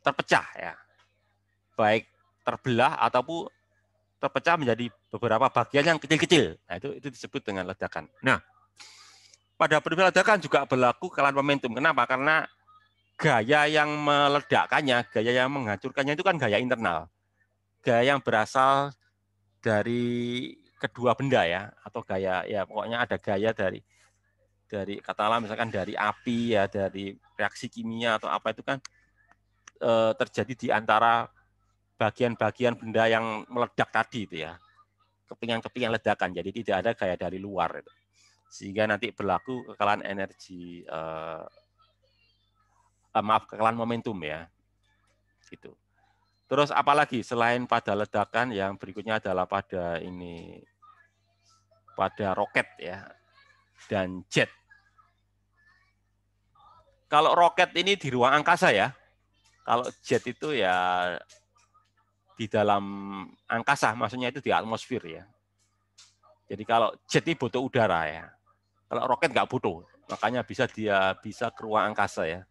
terpecah ya. Baik terbelah ataupun terpecah menjadi beberapa bagian yang kecil-kecil. Nah, itu disebut dengan ledakan. Nah, pada peristiwa ledakan juga berlaku kekalahan momentum. Kenapa? Karena gaya yang meledakkannya, gaya yang menghancurkannya itu kan gaya internal. Gaya yang berasal dari kedua benda ya, atau gaya ya pokoknya ada gaya dari katakanlah misalkan dari api ya, dari reaksi kimia atau apa itu kan terjadi di antara bagian-bagian benda yang meledak tadi itu ya, kepingan-kepingan ledakan. Jadi tidak ada gaya dari luar itu. Sehingga nanti berlaku kekalahan energi kekalahan momentum ya. Gitu. Terus apalagi selain pada ledakan, yang berikutnya adalah pada roket ya dan jet. Kalau roket ini di ruang angkasa ya. Kalau jet itu ya di dalam angkasa, maksudnya itu di atmosfer ya. Jadi kalau jet ini butuh udara ya. Kalau roket nggak butuh, makanya dia bisa ke ruang angkasa ya.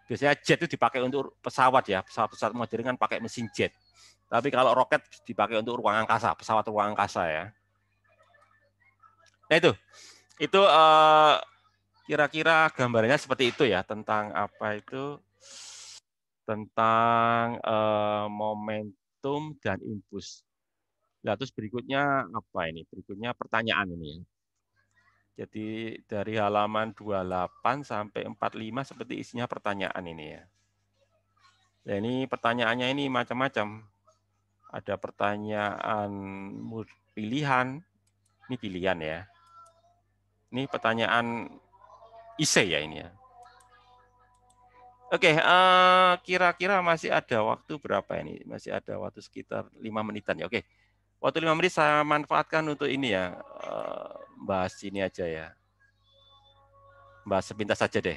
Biasanya jet itu dipakai untuk pesawat ya, pesawat modern kan pakai mesin jet. Tapi kalau roket dipakai untuk ruang angkasa, pesawat ruang angkasa ya. Nah itu kira-kira gambarnya seperti itu ya, tentang apa itu, tentang momentum dan impuls. Nah, terus berikutnya apa ini? Berikutnya pertanyaan ini ya. Jadi dari halaman 28 sampai 45 seperti isinya pertanyaan ini ya. Nah, ini pertanyaannya ini macam-macam. Ada pertanyaan pilihan, ini pilihan ya. Ini pertanyaan isi ya ini ya. Oke, kira-kira masih ada waktu berapa ini? Masih ada waktu sekitar 5 menitan ya. Oke, waktu 5 menit saya manfaatkan untuk ini ya, bahas ini aja ya. Bahas sepintas saja deh.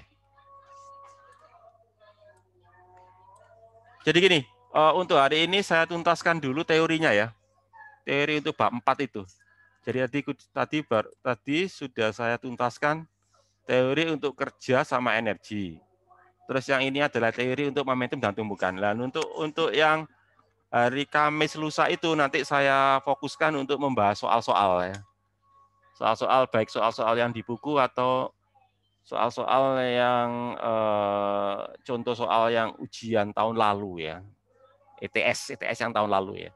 Jadi gini, untuk hari ini saya tuntaskan dulu teorinya ya. Teori untuk bab 4 itu. Jadi tadi sudah saya tuntaskan teori untuk kerja sama energi. Terus yang ini adalah teori untuk momentum dan tumbukan. Dan untuk yang hari Kamis lusa itu nanti saya fokuskan untuk membahas soal-soal ya. Soal-soal baik soal-soal yang di buku atau soal-soal yang contoh soal yang ujian tahun lalu ya. ETS yang tahun lalu ya.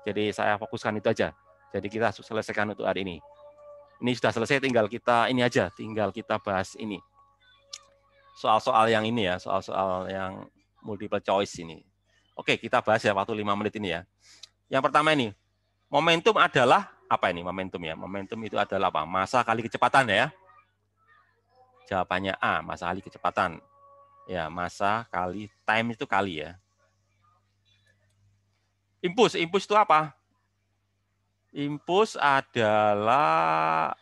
Jadi saya fokuskan itu aja. Jadi kita selesaikan untuk hari ini. Ini sudah selesai, tinggal kita bahas ini. Soal-soal yang ini ya, soal-soal yang multiple choice ini. Oke, kita bahas ya waktu 5 menit ini ya. Yang pertama ini, momentum adalah apa ini momentum ya? Momentum itu adalah apa? Massa kali kecepatan ya. Jawabannya A, massa kali kecepatan. Ya, massa kali time itu kali ya. Impuls itu apa? Impuls adalah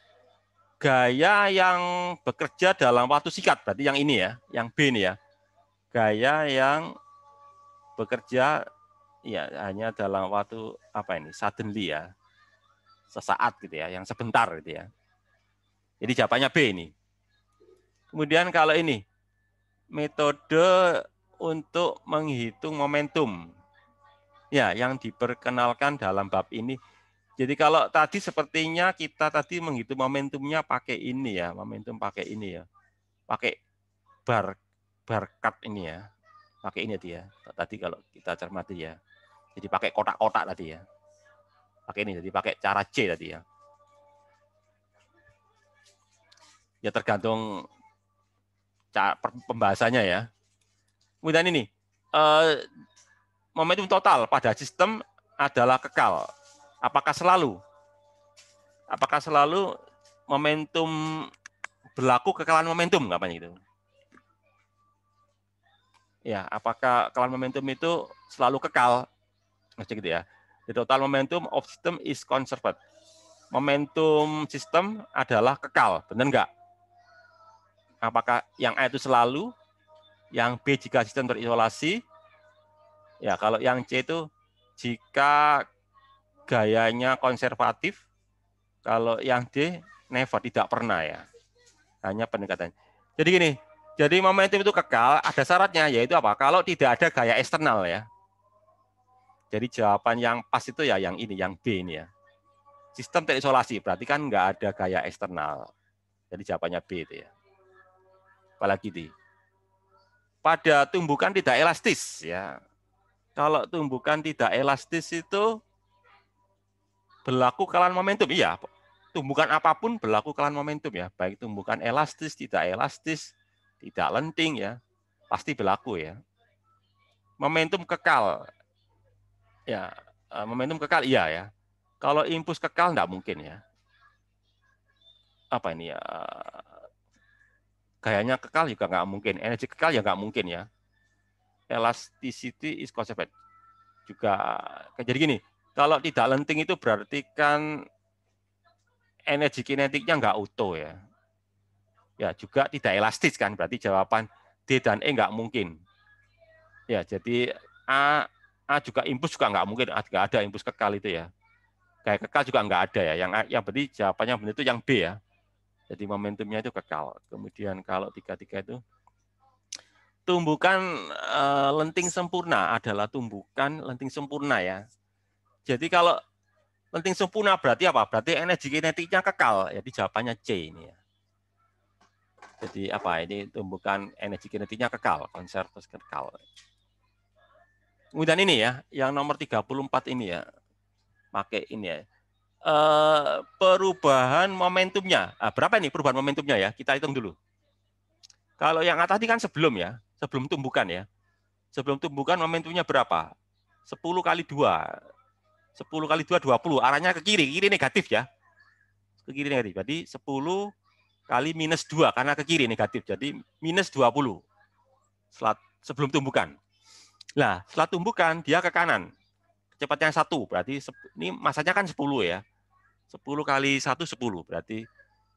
gaya yang bekerja dalam waktu singkat, berarti yang ini ya, yang B ini ya. Gaya yang bekerja ya hanya dalam waktu apa ini? Suddenly ya. Sesaat gitu ya, yang sebentar gitu ya. Jadi jawabannya B ini. Kemudian kalau ini metode untuk menghitung momentum. Ya, yang diperkenalkan dalam bab ini. Jadi kalau tadi sepertinya kita tadi menghitung momentumnya pakai ini ya, momentum pakai ini ya. Pakai bar ini ya. Pakai ini dia. Tadi kalau kita cermati ya. Jadi pakai kotak-kotak tadi ya. Pakai ini, jadi pakai cara C tadi ya. Ya tergantung pembahasannya ya. Kemudian ini, momentum total pada sistem adalah kekal. Apakah selalu momentum berlaku kekalahan momentum, kapan itu? Ya, apakah kekalahan momentum itu selalu kekal? Maksudnya gitu ya. The total momentum of system is conserved. Momentum sistem adalah kekal, benar enggak? Apakah yang A itu selalu, yang B jika sistem terisolasi, ya kalau yang C itu jika gayanya konservatif, kalau yang D never, tidak pernah ya, hanya pendekatan. Jadi gini, jadi momentum itu kekal, ada syaratnya yaitu apa? Kalau tidak ada gaya eksternal ya. Jadi jawaban yang pas itu ya yang ini, yang B ini ya. Sistem terisolasi, berarti kan nggak ada gaya eksternal. Jadi jawabannya B itu ya. Apalagi di pada tumbukan tidak elastis ya. Kalau tumbukan tidak elastis itu berlaku kelawan momentum. Iya, tumbukan apapun berlaku kelawan momentum ya. Baik tumbukan elastis, tidak lenting ya. Pasti berlaku ya. Momentum kekal. Ya, momentum kekal iya ya. Kalau impuls kekal enggak mungkin ya. Apa ini ya? Gayanya kekal juga nggak mungkin, energi kekal ya nggak mungkin ya. Elasticity is conserved. Juga jadi gini, kalau tidak lenting itu berarti kan energi kinetiknya nggak utuh ya. Ya juga tidak elastis kan, berarti jawaban D dan E nggak mungkin. Ya jadi A juga impuls juga nggak mungkin, nggak ada impuls kekal itu ya. Kayak kekal juga nggak ada ya. Yang berarti jawabannya benar itu yang B ya. Jadi momentumnya itu kekal. Kemudian kalau tiga itu tumbukan lenting sempurna adalah tumbukan lenting sempurna ya. Jadi kalau lenting sempurna berarti apa? Berarti energi kinetiknya kekal. Jadi jawabannya C ini ya. Jadi apa? Ini tumbukan energi kinetiknya kekal, konservasi kekal. Kemudian ini ya, yang nomor 34 ini ya. Pakai ini ya. Perubahan momentumnya. Berapa ini perubahan momentumnya ya? Kita hitung dulu. Kalau yang atas ini kan sebelum ya, sebelum tumbukan ya. Sebelum tumbukan momentumnya berapa? 10 kali 2. 10 kali 2, 20. Arahnya ke kiri. Kiri negatif ya. Ke kiri negatif. Jadi 10 kali minus 2. Karena ke kiri negatif. Jadi minus 20. Sebelum tumbukan. Nah, setelah tumbukan, dia ke kanan. Kecepatan yang 1. Berarti ini masanya kan 10 ya. 10 kali 1, 10. Berarti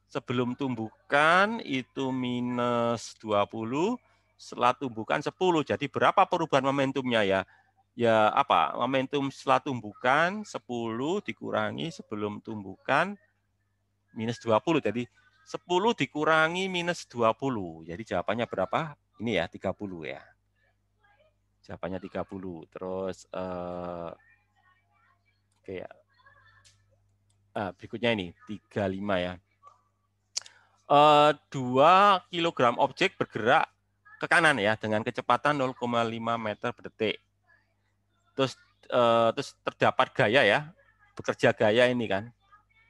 sebelum tumbukan itu minus 20. Setelah tumbukan 10. Jadi berapa perubahan momentumnya ya? Ya apa? Momentum setelah tumbukan 10 dikurangi sebelum tumbukan minus 20. Jadi 10 dikurangi minus 20. Jadi jawabannya berapa? Ini ya 30 ya. Jawabannya 30. Terus oke ya. Berikutnya ini 35 ya. 2 kilogram objek bergerak ke kanan ya dengan kecepatan 0,5 meter per detik. Terus terdapat gaya ya, bekerja gaya ini kan.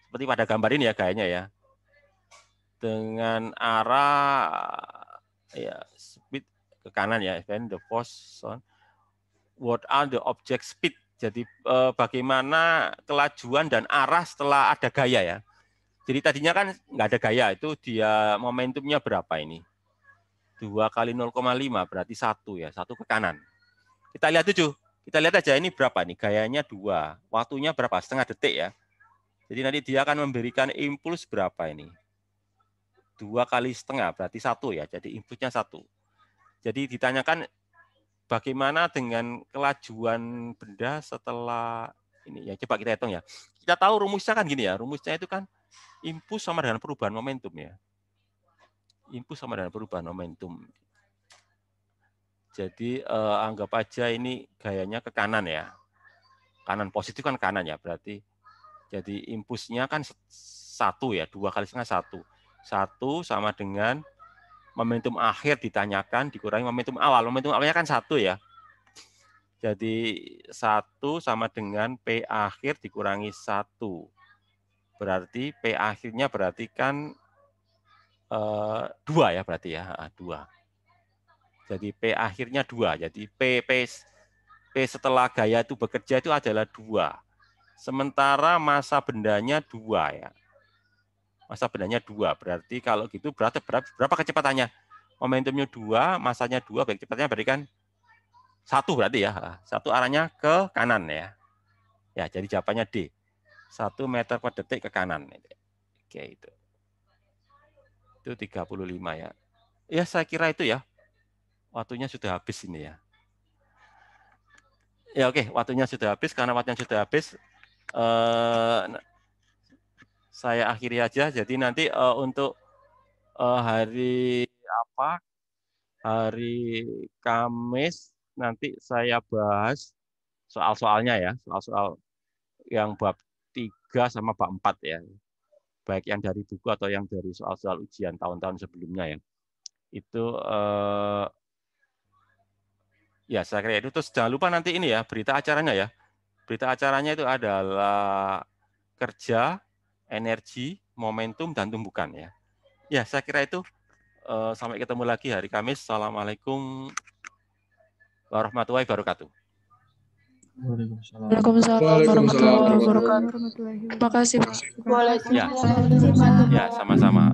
Seperti pada gambar ini ya gayanya ya. Dengan arah ya speed ke kanan ya, then the force on what are the object speed. Jadi bagaimana kelajuan dan arah setelah ada gaya ya. Jadi tadinya kan nggak ada gaya, itu dia momentumnya berapa ini? 2 kali 0,5 berarti 1 ya, 1 ke kanan. Kita lihat 7. Kita lihat aja ini berapa nih, gayanya 2. Waktunya berapa? Setengah detik ya. Jadi nanti dia akan memberikan impuls berapa ini? 2 kali setengah berarti 1 ya. Jadi impulsnya 1. Jadi ditanyakan bagaimana dengan kelajuan benda setelah ini ya. Coba kita hitung ya. Kita tahu rumusnya kan gini ya. Rumusnya itu kan impuls sama dengan perubahan momentum ya. Impuls sama dengan perubahan momentum. Jadi anggap aja ini gayanya ke kanan ya. Kanan positif kan kanan ya. Berarti jadi impulsnya kan 1 ya. 2 kali setengah 1. 1 sama dengan momentum akhir ditanyakan dikurangi momentum awal. Momentum awalnya kan 1 ya. Jadi 1 sama dengan P akhir dikurangi 1. Berarti P akhirnya berarti kan 2 ya berarti ya. 2. Jadi P akhirnya 2. Jadi P setelah gaya itu bekerja itu adalah 2. Sementara massa bendanya 2 ya. Massa bendanya 2. Berarti kalau gitu berapa kecepatannya? Momentumnya 2, massanya 2, baik kecepatannya berarti kan 1 berarti ya. 1 arahnya ke kanan ya. Ya, jadi jawabannya D. 1 meter per detik ke kanan. Oke, itu. Itu 35 ya. Ya, saya kira itu ya. Waktunya sudah habis ini ya. Ya oke, waktunya sudah habis. Karena waktunya sudah habis, saya akhiri aja. Jadi nanti untuk hari Kamis nanti saya bahas soal-soalnya ya, soal-soal yang bab 3 sama bab 4 ya. Baik yang dari buku atau yang dari soal-soal ujian tahun-tahun sebelumnya ya. Itu ya saya kira itu. Terus jangan lupa nanti ini ya, berita acaranya ya. Berita acaranya itu adalah kerja, energi, momentum, dan tumbukan ya. Ya, saya kira itu. Sampai ketemu lagi hari Kamis. Assalamualaikum warahmatullahi wabarakatuh. Waalaikumsalam warahmatullahi wabarakatuh. Terima kasih, Pak. Ya, sama-sama.